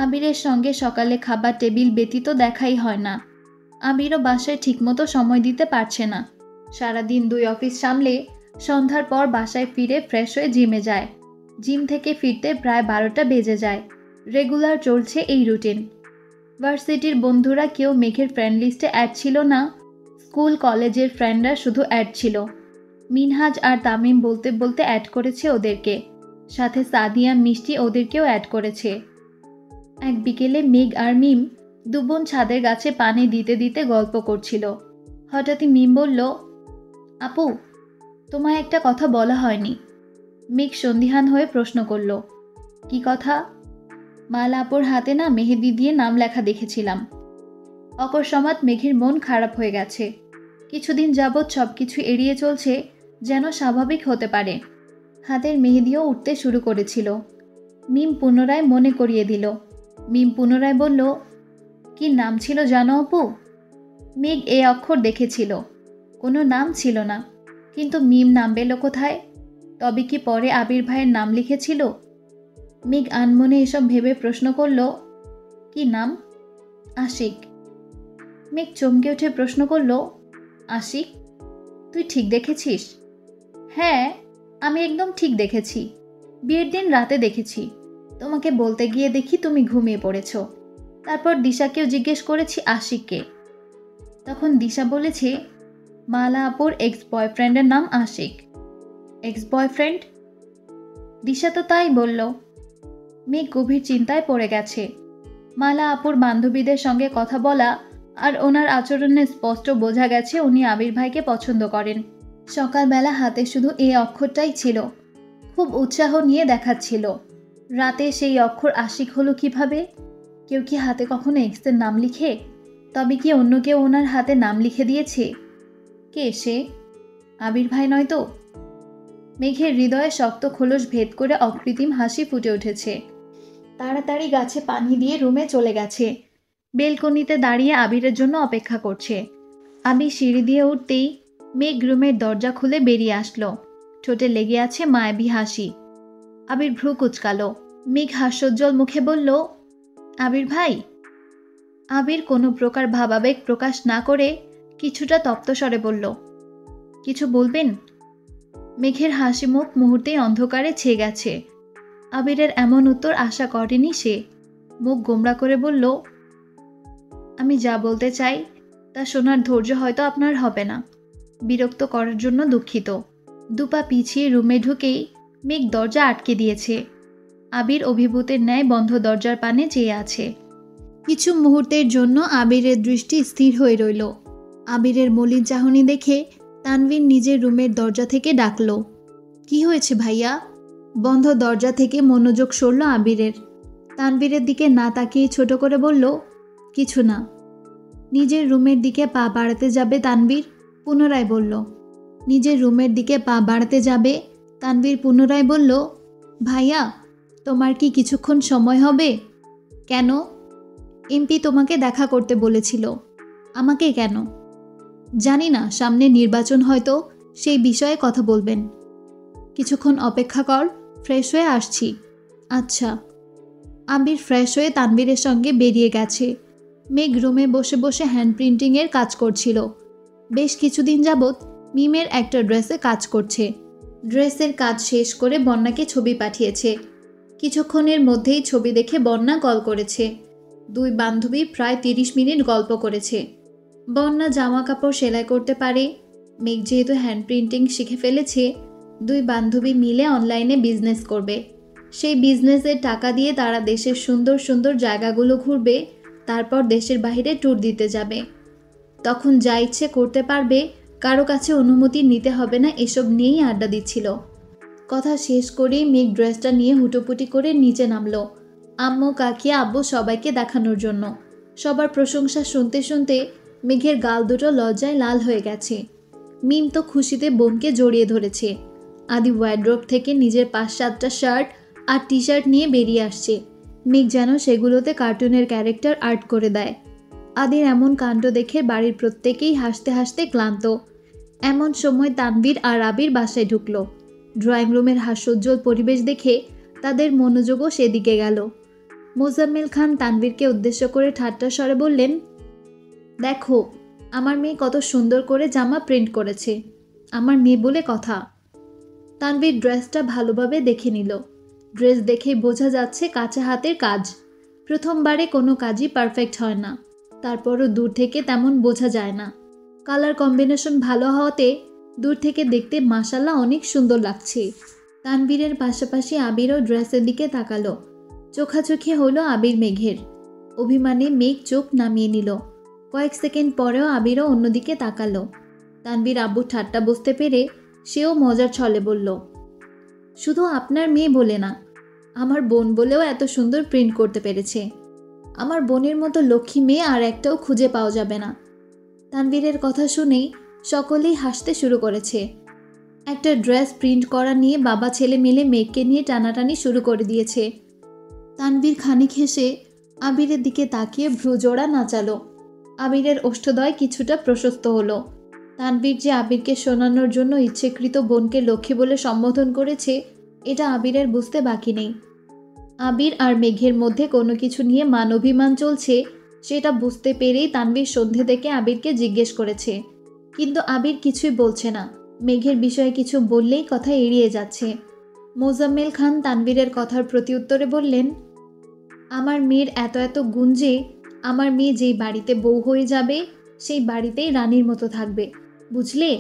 Speaker 1: আবিরের সঙ্গে সকালে খাবার টেবিল ব্যতীত দেখাই হয় না। আবিরও বাসায় ঠিকমতো সময় দিতে পারছে না। সারাদিন 2 অফিস সামলে সন্ধ্যার পর বাসায় ফিরে ফ্রেশ হয়ে জিমে যায়। জিম থেকে ফিরতে প্রায় 12টা বেজে যায়। রেগুলার চলছে এই রুটিন। ভার্সিটির বন্ধুরা কেউ মেঘের ফ্রেন্ড লিস্টে অ্যাড ছিল না। স্কুল কলেজের ফ্রেন্ডরা শুধু অ্যাড ছিল। মিনহাজ আর তামিম বলতে বলতে অ্যাড করেছে ওদেরকে। সাথে সাদিয়া, মিষ্টি ওদেরকেও অ্যাড করেছে। এক বিকেলে মেঘ আর মিম দুবোন ছাদের গাছে পানি দিতে দিতে গল্প করছিল। হঠাৎই মিম বলল, আপু, তোমায় একটা কথা বলা হয়নি। মেঘ সন্দিহান হয়ে প্রশ্ন করল, কি কথা? মালা আপুর হাতে না মেহেদি দিয়ে নাম লেখা দেখেছিলাম। অকস্মাৎ মেঘের মন খারাপ হয়ে গেছে। কিছুদিন যাবৎ সবকিছু এড়িয়ে চলছে, যেন স্বাভাবিক হতে পারে। হাতের মেহেদিও উঠতে শুরু করেছিল। মিম পুনরায় মনে করিয়ে দিল। মিম পুনরায় বলল, কি নাম ছিল জানো আপু? মেঘ এ অক্ষর দেখেছিল, কোনো নাম ছিল না। কিন্তু মিম নাম পেল কোথায়? তবে কি পরে আবির ভাইয়ের নাম লিখেছিল? মেঘ আনমনে এসব ভেবে প্রশ্ন করল, কি নাম? আশিক। মেঘ চমকে উঠে প্রশ্ন করল, আশিক? তুই ঠিক দেখেছিস? হ্যাঁ, আমি একদম ঠিক দেখেছি। বিয়ের দিন রাতে দেখেছি। তোমাকে বলতে গিয়ে দেখি তুমি ঘুমিয়ে পড়েছ। তারপর দিশাকেও জিজ্ঞেস করেছি আশিককে। তখন দিশা বলেছে মালা আপুর এক্স বয়ফ্রেন্ডের নাম আশিক। Ex boyfriend? দিশা তো তাই বলল। মেঘ গভীর চিন্তায় পড়ে গেছে। মালা আপুর বান্ধবীদের সঙ্গে কথা বলা আর ওনার আচরণে স্পষ্ট বোঝা গেছে উনি আবির ভাইকে পছন্দ করেন। সকালবেলা হাতে শুধু এই অক্ষরটাই ছিল, খুব উৎসাহ নিয়ে দেখাচ্ছিল। রাতে সেই অক্ষর আশিক হলো কিভাবে? কেউ কি হাতে কখনো এক্সের নাম লিখে? তবে কি অন্য কেউ ওনার হাতে নাম লিখে দিয়েছে? কে সে? আবির ভাই নয় তো? মেঘের হৃদয়ে শক্ত খোলস ভেদ করে অকৃত্রিম হাসি ফুটে উঠেছে। তাড়াতাড়ি গাছে পানি দিয়ে রুমে চলে গেছে। বেলকনিতে দাঁড়িয়ে আবিরের জন্য অপেক্ষা করছে। আবির সিঁড়ি দিয়ে উঠতেই মেঘ রুমের দরজা খুলে বেরিয়ে আসলো। ঠোঁটে লেগে আছে মায়াবী হাসি। আবির ভ্রু কুচকালো। মেঘ হাস্যোজ্জ্বল মুখে বলল, আবির ভাই। আবির কোনো প্রকার ভাবাবেগ প্রকাশ না করে কিছুটা তপ্তস্বরে বলল, কিছু বলবেন? মেঘের হাসি মুখ মুহূর্তেই অন্ধকারে ছেয়ে গেছে। আবিরের এমন উত্তর আশা করেনি সে। মুখ গোমড়া করে বলল, আমি যা বলতে চাই তা শোনার ধৈর্য হয়তো আপনার হবে না। বিরক্ত করার জন্য দুঃখিত। দুপা পিছিয়ে রুমে ঢুকেই মেঘ দরজা আটকে দিয়েছে। আবির অভিভূতের ন্যায় বন্ধ দরজার পানে চেয়ে আছে। কিছু মুহূর্তের জন্য আবিরের দৃষ্টি স্থির হয়ে রইল। আবিরের মলিন চাহনি দেখে তানভীর নিজের রুমের দরজা থেকে ডাকল, কি হয়েছে ভাইয়া? বন্ধ দরজা থেকে মনোযোগ সরল আবিরের। তানভীরের দিকে না তাকিয়ে ছোট করে বলল, কিছু না। নিজের রুমের দিকে পা বাড়াতে যাবে তানভীর পুনরায় বলল। নিজের রুমের দিকে পা বাড়াতে যাবে তানভীর পুনরায় বলল, ভাইয়া তোমার কি কিছুক্ষণ সময় হবে? কেন? এমপি তোমাকে দেখা করতে বলেছিল। আমাকে কেন? জানি না, সামনে নির্বাচন, হয়তো সেই বিষয়ে কথা বলবেন। কিছুক্ষণ অপেক্ষা কর, ফ্রেশ হয়ে আসছি। আচ্ছা। আবির ফ্রেশ হয়ে তানভীরের সঙ্গে বেরিয়ে গেছে। মেঘ রুমে বসে বসে হ্যান্ড প্রিন্টিংয়ের কাজ করছিল। বেশ কিছুদিন যাবৎ মিমের একটা ড্রেসে কাজ করছে। ড্রেসের কাজ শেষ করে বন্যাকে ছবি পাঠিয়েছে। কিছুক্ষণের মধ্যেই ছবি দেখে বন্যা কল করেছে। দুই বান্ধবী প্রায় 30 মিনিট গল্প করেছে। বন্যা জামা কাপড় সেলাই করতে পারে। মেঘ যেহেতু হ্যান্ড প্রিন্টিং শিখে ফেলেছে, দুই বান্ধবী মিলে অনলাইনে বিজনেস করবে। সেই বিজনেসের টাকা দিয়ে তারা দেশের সুন্দর সুন্দর জায়গাগুলো ঘুরবে, তারপর দেশের বাইরে ট্যুর দিতে যাবে। তখন যা ইচ্ছে করতে পারবে, কারো কাছে অনুমতি নিতে হবে না, এসব নিয়েই আড্ডা দিচ্ছিল। কথা শেষ করেই মেঘ ড্রেসটা নিয়ে হুটোপুটি করে নিচে নামলো, আম্মু কাকিয়া আব্বু সবাইকে দেখানোর জন্য। সবার প্রশংসা শুনতে শুনতে মেঘের গাল দুটো লজ্জায় লাল হয়ে গেছে। মিম তো খুশিতে বোনকে জড়িয়ে ধরেছে। আদি ওয়ার্ড্রোব থেকে নিজের 5-7টা শার্ট আর টি শার্ট নিয়ে বেরিয়ে আসছে। মেঘ যেন সেগুলোতে কার্টুনের ক্যারেক্টার আর্ট করে দেয়। আদির এমন কাণ্ড দেখে বাড়ির প্রত্যেকেই হাসতে হাসতে ক্লান্ত। এমন সময় তানভীর আর আবির বাসায় ঢুকলো। ড্রয়িং রুমের হাস্যোজ্জ্বল পরিবেশ দেখে তাদের মনোযোগও সেদিকে গেল। মোজাম্মেল খান তানভীরকে উদ্দেশ্য করে ঠাট্টা স্বরে বললেন, দেখো আমার মেয়ে কত সুন্দর করে জামা প্রিন্ট করেছে। আমার মেয়ে বলে কথা। তানভীর ড্রেসটা ভালোভাবে দেখে নিল। ড্রেস দেখে বোঝা যাচ্ছে কাঁচা হাতের কাজ। প্রথমবারে কোনো কাজই পারফেক্ট হয় না, তারপরও দূর থেকে তেমন বোঝা যায় না। কালার কম্বিনেশন ভালো হওয়াতে দূর থেকে দেখতে মাশাআল্লাহ অনেক সুন্দর লাগছে। তানভীরের পাশাপাশি আবিরও ড্রেসের দিকে তাকালো। চোখাচোখি হলো আবির মেঘের। অভিমানে মেঘ চোখ নামিয়ে নিল। কয়েক সেকেন্ড পরেও আবিরও অন্যদিকে তাকালো। তানভীর আব্বু ঠাট্টা বুঝতে পেরে সেও মজার ছলে বলল, শুধু আপনার মেয়ে বলে না, আমার বোন বলেও এত সুন্দর প্রিন্ট করতে পেরেছে। আমার বোনের মতো লক্ষ্মী মেয়ে আর একটাও খুঁজে পাওয়া যাবে না। তানভীরের কথা শুনেই সকলেই হাসতে শুরু করেছে। একটা ড্রেস প্রিন্ট করা নিয়ে বাবা ছেলে মিলে মেঘকে নিয়ে টানাটানি শুরু করে দিয়েছে। তানভীর খানিক হেসে আবিরের দিকে তাকিয়ে ভ্রুজোড়া নাচালো। আবিরের ওষ্ঠদ্বয় কিছুটা প্রশস্ত হলো। তানভীর যে আবিরকে শোনানোর জন্য ইচ্ছেকৃত বোনকে লক্ষ্মী বলে সম্বোধন করেছে, এটা আবিরের বুঝতে বাকি নেই। আবির আর মেঘের মধ্যে কোনো কিছু নিয়ে মান অভিমান চলছে, সেটা বুঝতে পেরেই তানভীর সন্ধে থেকে আবিরকে জিজ্ঞেস করেছে, কিন্তু আবির কিছুই বলছে না। মেঘের বিষয়ে কিছু বললেই কথা এড়িয়ে যাচ্ছে। মোজাম্মেল খান তানভীরের কথার প্রত্যুত্তরে বললেন, আমার মেয়ের এত এত গুণ যে আমার মেয়ে যেই বাড়িতে বউ হয়ে যাবে সেই বাড়িতেই রানীর মতো থাকবে, বুঝলে?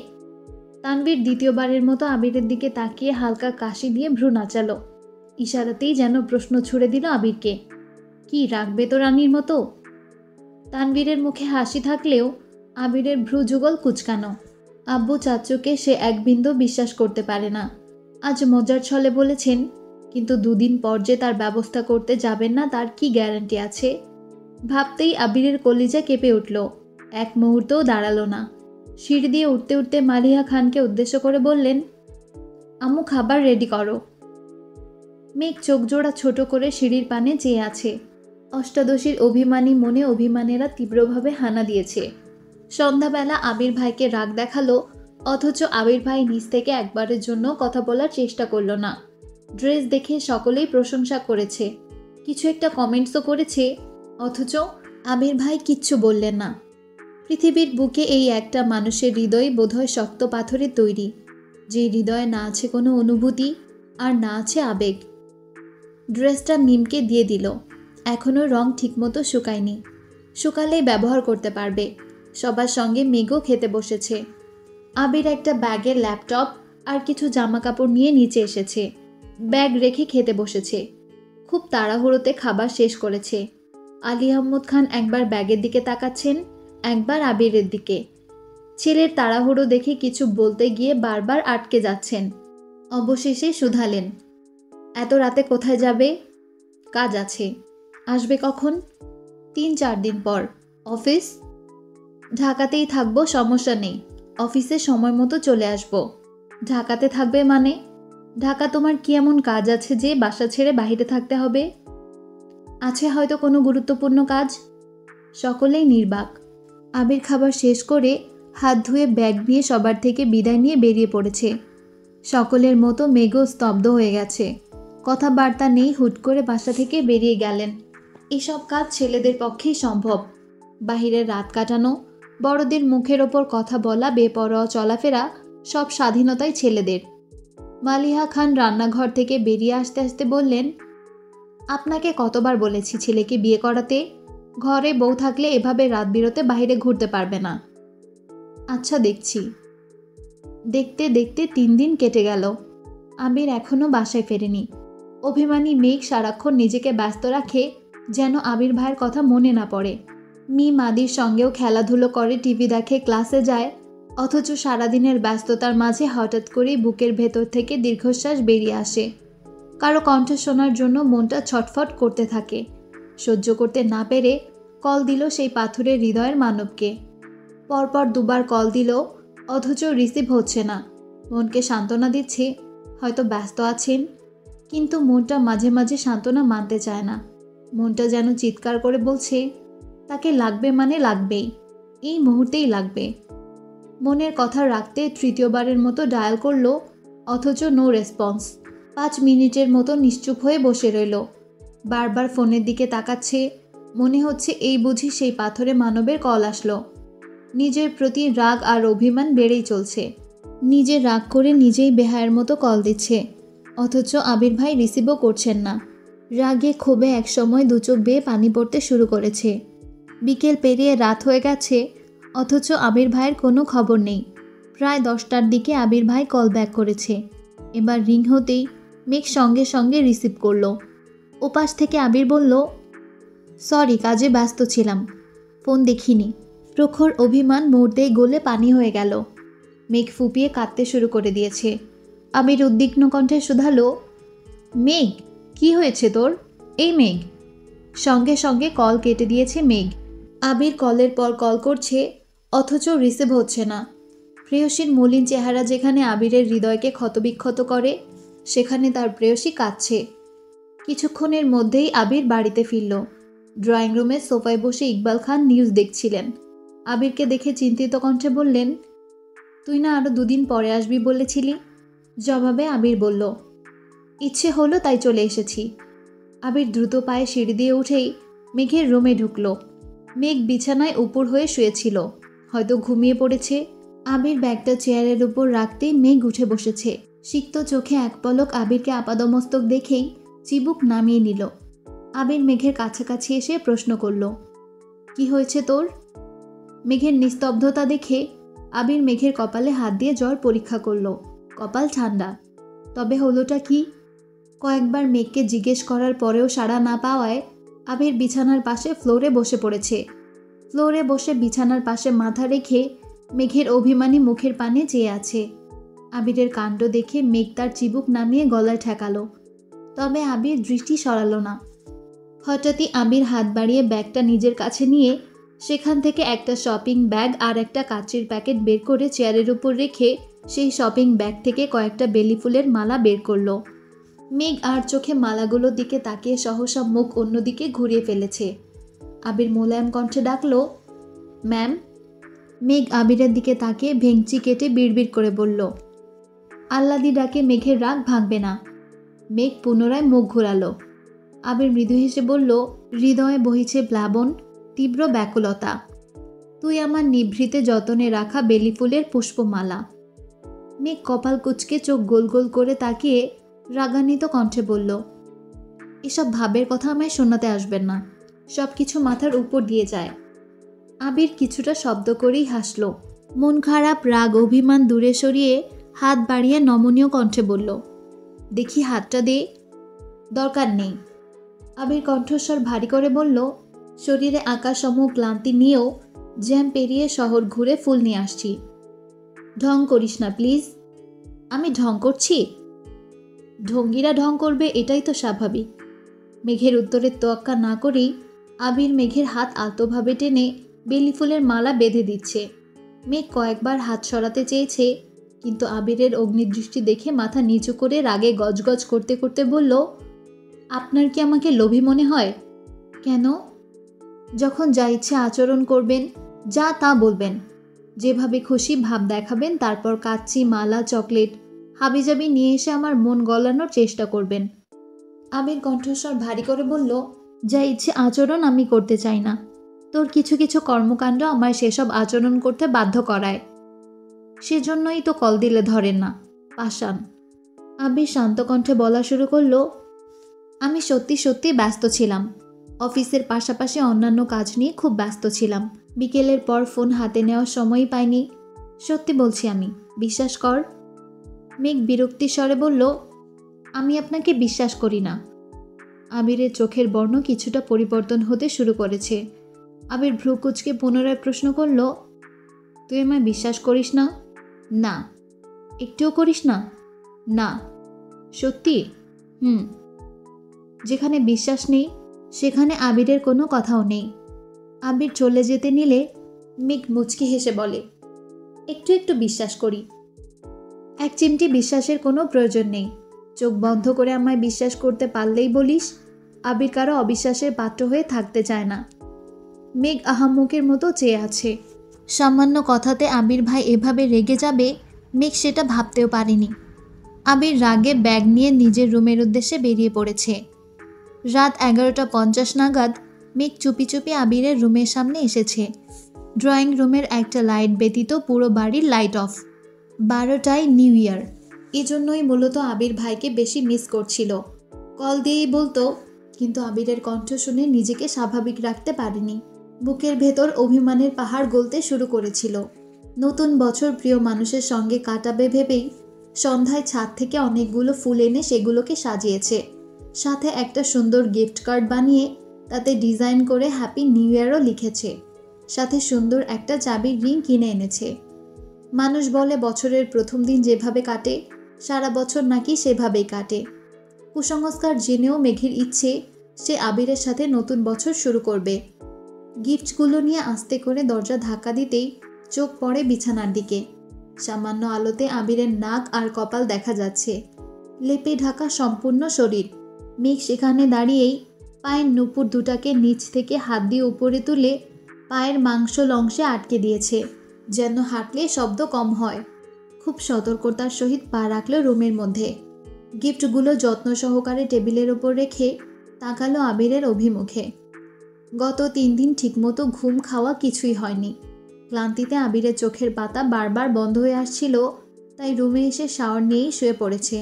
Speaker 1: তানভীর দ্বিতীয়বারের মতো আবিরের দিকে তাকিয়ে হালকা কাশি দিয়ে ভ্রু নাচালো। ইশারাতেই যেন প্রশ্ন ছুড়ে দিল আবিরকে, কি রাখবে তো রানীর মতো? তানভীরের মুখে হাসি থাকলেও আবিরের ভ্রু যুগল কুচকানো। আব্বু চাচুকে সে এক বিন্দু বিশ্বাস করতে পারে না। আজ মজার ছলে বলেছেন, কিন্তু দুদিন পর যে তার ব্যবস্থা করতে যাবেন না তার কি গ্যারান্টি আছে? ভাবতেই আবিরের কলিজা কেঁপে উঠল। এক মুহূর্তও দাঁড়ালো না। সিঁড়ি দিয়ে উঠতে উঠতে মালিহা খানকে উদ্দেশ্য করে বললেন, আম্মু খাবার রেডি করো। মেঘ চোখ জোড়া ছোট করে সিঁড়ির পানে চেয়ে আছে। অষ্টাদশীর অভিমানী মনে অভিমানেরা তীব্রভাবে হানা দিয়েছে। সন্ধ্যাবেলা আবির ভাইকে রাগ দেখালো, অথচ আবির ভাই নিজ থেকে একবারের জন্য কথা বলার চেষ্টা করল না। ড্রেস দেখে সকলেই প্রশংসা করেছে, কিছু একটা কমেন্টসও করেছে, অথচ আবির ভাই কিচ্ছু বললেন না। পৃথিবীর বুকে এই একটা মানুষের হৃদয় বোধহয় শক্ত পাথরের তৈরি, যে হৃদয়ে না আছে কোনো অনুভূতি আর না আছে আবেগ। ড্রেসটা মিমকে দিয়ে দিল। এখনও রং ঠিকমতো শুকায়নি, শুকালেই ব্যবহার করতে পারবে। সবার সঙ্গে মেঘও খেতে বসেছে। আবির একটা ব্যাগের ল্যাপটপ আর কিছু জামা কাপড় নিয়ে নিচে এসেছে। ব্যাগ রেখে খেতে বসেছে। খুব তাড়াহুড়োতে খাবার শেষ করেছে। আলী আহমদ খান একবার ব্যাগের দিকে তাকাচ্ছেন, একবার আবিরের দিকে। ছেলের তাড়াহুড়ো দেখে কিছু বলতে গিয়ে বারবার আটকে যাচ্ছেন। অবশেষে শুধালেন, এত রাতে কোথায় যাবে? কাজ আছে। আসবে কখন? 3-4 দিন পর। অফিস? ঢাকাতেই থাকবো, সমস্যা নেই। অফিসে সময় মতো চলে আসব। ঢাকাতে থাকবে মানে? ঢাকা তোমার কি এমন কাজ আছে যে বাসা ছেড়ে বাহিরে থাকতে হবে? আছে হয়তো কোনো গুরুত্বপূর্ণ কাজ। সকলেই নির্বাক। আবির খাবার শেষ করে হাত ধুয়ে ব্যাগ নিয়ে সবার থেকে বিদায় নিয়ে বেরিয়ে পড়েছে। সকলের মতো মেঘও স্তব্ধ হয়ে গেছে। কথাবার্তা নেই, হুট করে বাসা থেকে বেরিয়ে গেলেন। এসব কাজ ছেলেদের পক্ষেই সম্ভব। বাহিরে রাত কাটানো, বড়দের মুখের ওপর কথা বলা, বেপরোয়া চলাফেরা, সব স্বাধীনতাই ছেলেদের। মালিহা খান রান্নাঘর থেকে বেরিয়ে আসতে আসতে বললেন, আপনাকে কতবার বলেছি ছেলেকে বিয়ে করাতে? ঘরে বউ থাকলে এভাবে রাত বিরতে বাইরে ঘুরতে পারবে না। আচ্ছা দেখছি। দেখতে দেখতে 3 দিন কেটে গেল। আবির এখনও বাসায় ফেরেনি। অভিমানী মেঘ সারাক্ষণ নিজেকে ব্যস্ত রাখে যেন আবির ভাইয়ের কথা মনে না পড়ে। মাদির সঙ্গেও খেলাধুলো করে, টিভি দেখে, ক্লাসে যায়, অথচ সারাদিনের ব্যস্ততার মাঝে হঠাৎ করেই বুকের ভেতর থেকে দীর্ঘশ্বাস বেরিয়ে আসে। কারো কণ্ঠ শোনার জন্য মনটা ছটফট করতে থাকে। সহ্য করতে না পেরে কল দিল সেই পাথরের হৃদয়ের মানবকে। পরপর 2বার কল দিল, অথচ রিসিভ হচ্ছে না। মনকে সান্ত্বনা দিচ্ছে, হয়তো ব্যস্ত আছেন, কিন্তু মনটা মাঝে মাঝে সান্ত্বনা মানতে চায় না। মনটা যেন চিৎকার করে বলছে, তাকে লাগবে মানে লাগবেই, এই মুহূর্তেই লাগবে। মনের কথা রাখতে 3য়বারের মতো ডায়াল করলো, অথচ নো রেসপন্স। 5 মিনিটের মতো নিশ্চুপ হয়ে বসে রইল। বারবার ফোনের দিকে তাকাচ্ছে, মনে হচ্ছে এই বুঝি সেই পাথরে মানবের কল আসলো। নিজের প্রতি রাগ আর অভিমান বেড়েই চলছে। নিজে রাগ করে নিজেই বেহায়ের মতো কল দিচ্ছে, অথচ আবির ভাই রিসিভও করছেন না। রাগে ক্ষোভে একসময় 2 চোখ বেয়ে পানি পড়তে শুরু করেছে। বিকেল পেরিয়ে রাত হয়ে গেছে, অথচ আবির ভাইয়ের কোনো খবর নেই। প্রায় 10টার দিকে আবির ভাই কল ব্যাক করেছে। এবার রিং হতেই মেঘ সঙ্গে সঙ্গে রিসিভ করলো। ওপাশ থেকে আবির বলল, সরি, কাজে ব্যস্ত ছিলাম, ফোন দেখিনি। প্রখর অভিমান মুহূর্তেই গলে পানি হয়ে গেল। মেঘ ফুপিয়ে কাঁদতে শুরু করে দিয়েছে। আবির উদ্বিগ্ন কণ্ঠে শুধালো, মেঘ, কি হয়েছে তোর? এই মেঘ। সঙ্গে সঙ্গে কল কেটে দিয়েছে মেঘ। আবির কলের পর কল করছে, অথচ রিসিভ হচ্ছে না। প্রেয়সীর মলিন চেহারা যেখানে আবিরের হৃদয়কে ক্ষতবিক্ষত করে, সেখানে তার প্রেয়সী কাঁদছে। কিছুক্ষণের মধ্যেই আবির বাড়িতে ফিরল। ড্রয়িং রুমের সোফায় বসে ইকবাল খান নিউজ দেখছিলেন। আবিরকে দেখে চিন্তিত কণ্ঠে বললেন, তুই না আরও 2 দিন পরে আসবি বলেছিলি? জবাবে আবির বলল, ইচ্ছে হলো তাই চলে এসেছি। আবির দ্রুত পায়ে সিঁড়ি দিয়ে উঠেই মেঘের রুমে ঢুকল। মেঘ বিছানায় উপর হয়ে শুয়েছিল, হয়তো ঘুমিয়ে পড়েছে। আবির ব্যাগটা চেয়ারের উপর রাখতেই মেঘ উঠে বসেছে। সিক্ত চোখে এক পলক আবিরকে আপাদমস্তক দেখেই চিবুক নামিয়ে নিল। আবির মেঘের কাছাকাছি এসে প্রশ্ন করল, কি হয়েছে তোর? মেঘের নিস্তব্ধতা দেখে আবির মেঘের কপালে হাত দিয়ে জ্বর পরীক্ষা করল। কপাল ঠান্ডা। তবে হলোটা কি? কয়েকবার মেঘকে জিজ্ঞেস করার পরেও সাড়া না পাওয়ায় আবির বিছানার পাশে ফ্লোরে বসে পড়েছে। ফ্লোরে বসে বিছানার পাশে মাথা রেখে মেঘের অভিমানী মুখের পানে চেয়ে আছে। আবিরের কাণ্ড দেখে মেঘ তার চিবুক নামিয়ে গলায় ঠেকালো। তবে আবির দৃষ্টি সরালো না। হঠাৎই আবির হাত বাড়িয়ে ব্যাগটা নিজের কাছে নিয়ে সেখান থেকে একটা শপিং ব্যাগ আর একটা কাচের প্যাকেট বের করে চেয়ারের উপর রেখে সেই শপিং ব্যাগ থেকে কয়েকটা বেলি ফুলের মালা বের করলো। মেঘ আর চোখে মালাগুলোর দিকে তাকিয়ে সহসা মুখ অন্যদিকে ঘুরিয়ে ফেলেছে। আবির মোলায়েম কণ্ঠে ডাকলো, ম্যাম। মেঘ আবিরের দিকে তাকিয়ে ভেঙচি কেটে বিড়বিড় করে বলল, আল্লাদি ডাকে মেঘের রাগ ভাঙবে না। মেঘ পুনরায় মুখ ঘোরালো। আবির মৃদু হেসে বলল, হৃদয়ে বহিছে প্লাবন, তীব্র ব্যাকুলতা। তুই আমার নিভৃতে যতনে রাখা বেলি ফুলের পুষ্পমালা। মেঘ কপাল কুঁচকে চোখ গোল গোল করে তাকিয়ে রাগান্বিত কণ্ঠে বলল, এসব ভাবের কথা আমায় শোনাতে আসবেন না। সব কিছু মাথার উপর দিয়ে যায়। আবির কিছুটা শব্দ করেই হাসল। মন খারাপ, রাগ, অভিমান দূরে সরিয়ে হাত বাড়িয়ে নমনীয় কণ্ঠে বলল, দেখি হাতটা দে। দরকার নেই। আবির কণ্ঠস্বর ভারী করে বলল, শরীরে আকাশসমূহ ক্লান্তি নিয়েও জ্যাম পেরিয়ে শহর ঘুরে ফুল নিয়ে আসছি। ঢং করিস না প্লিজ। আমি ঢং করছি? ঢঙ্গিরা ঢং করবে, এটাই তো স্বাভাবিক। মেঘের উত্তরের তোয়াক্কা না করেই আবির মেঘের হাত আলতোভাবে টেনে বেলি ফুলের মালা বেঁধে দিচ্ছে। মেঘ কয়েকবার হাত সরাতে চেয়েছে, কিন্তু আবিরের অগ্নিদৃষ্টি দেখে মাথা নিচু করে রাগে গজগজ করতে করতে বলল, আপনার কি আমাকে লোভী মনে হয়? কেন? যখন যা ইচ্ছে আচরণ করবেন, যা তা বলবেন, যেভাবে খুশি ভাব দেখাবেন, তারপর কাচ্চি, মালা, চকলেট হাবিজাবি নিয়ে এসে আমার মন গলানোর চেষ্টা করবেন। আবির কণ্ঠস্বর ভারী করে বলল, যা ইচ্ছে আচরণ আমি করতে চাই না। তোর কিছু কিছু কর্মকাণ্ড আমায় সেসব আচরণ করতে বাধ্য করায়। সেজন্যই তো কল দিলে ধরেন না, পাষাণ। আবির শান্ত কণ্ঠে বলা শুরু করল, আমি সত্যি সত্যি ব্যস্ত ছিলাম। অফিসের পাশাপাশি অন্যান্য কাজ নিয়ে খুব ব্যস্ত ছিলাম। বিকেলের পর ফোন হাতে নেওয়ার সময়ই পাইনি। সত্যি বলছি, আমি, বিশ্বাস কর। মেঘ বিরক্তির স্বরে বলল, আমি আপনাকে বিশ্বাস করি না। আবিরের চোখের বর্ণ কিছুটা পরিবর্তন হতে শুরু করেছে। আবির ভ্রু কুঁচকে পুনরায় প্রশ্ন করল, তুই আমায় বিশ্বাস করিস না? না। একটুও করিস না? না। সত্যি? যেখানে বিশ্বাস নেই সেখানে আবিরের কোনো কথাও নেই। আবির চলে যেতে নিলে মেঘ মুচকি হেসে বলে, একটু একটু বিশ্বাস করি। এক চিমটি বিশ্বাসের কোনো প্রয়োজন নেই। চোখ বন্ধ করে আমায় বিশ্বাস করতে পারলেই বলিস। আবির কারো অবিশ্বাসের পাত্র হয়ে থাকতে চায় না। মেঘ আহাম্মকের মতো চেয়ে আছে। সামান্য কথাতে আবির ভাই এভাবে রেগে যাবে মেঘ সেটা ভাবতেও পারেনি। আবির রাগে ব্যাগ নিয়ে নিজের রুমের উদ্দেশ্যে বেরিয়ে পড়েছে। রাত 11:50 নাগাদ মেঘ চুপি চুপি আবিরের রুমের সামনে এসেছে। ড্রয়িং রুমের একটা লাইট ব্যতীত পুরো বাড়ির লাইট অফ। 12টায় নিউ ইয়ার। এজন্যই মূলত আবির ভাইকে বেশি মিস করছিল। কল দিয়েই বলতো, কিন্তু আবিরের কণ্ঠ শুনে নিজেকে স্বাভাবিক রাখতে পারেনি। বুকের ভেতর অভিমানের পাহাড় গলতে শুরু করেছিল। নতুন বছর প্রিয় মানুষের সঙ্গে কাটাবে ভেবেই সন্ধ্যায় ছাদ থেকে অনেকগুলো ফুল এনে সেগুলোকে সাজিয়েছে। সাথে একটা সুন্দর গিফট কার্ড বানিয়ে তাতে ডিজাইন করে হ্যাপি নিউ ইয়ারও লিখেছে। সাথে সুন্দর একটা চাবির রিং কিনে এনেছে। মানুষ বলে বছরের প্রথম দিন যেভাবে কাটে সারা বছর নাকি সেভাবেই কাটে। কুসংস্কার জেনেও মেঘের ইচ্ছে সে আবিরের সাথে নতুন বছর শুরু করবে। গিফটগুলো নিয়ে আস্তে করে দরজা ধাক্কা দিতেই চোখ পড়ে বিছানার দিকে। সামান্য আলোতে আবিরের নাক আর কপাল দেখা যাচ্ছে, লেপে ঢাকা সম্পূর্ণ শরীর। মেঘ সেখানে দাঁড়িয়েই পায়ের নুপুর দুটাকে নিচ থেকে হাত দিয়ে উপরে তুলে পায়ের মাংসল অংশে আটকে দিয়েছে, যেন হাঁটলে শব্দ কম হয়। খুব সতর্কতার সহিত পা রাখল রুমের মধ্যে। গিফটগুলো যত্ন সহকারে টেবিলের ওপর রেখে তাকালো আবিরের অভিমুখে। গত 3 দিন ঠিকমতো ঘুম খাওয়া কিছুই হয়নি। ক্লান্তিতে আবিরের চোখের পাতা বারবার বন্ধ হয়ে আসছিল, তাই রুমে এসে শাওয়ার নিয়েই শুয়ে পড়েছে।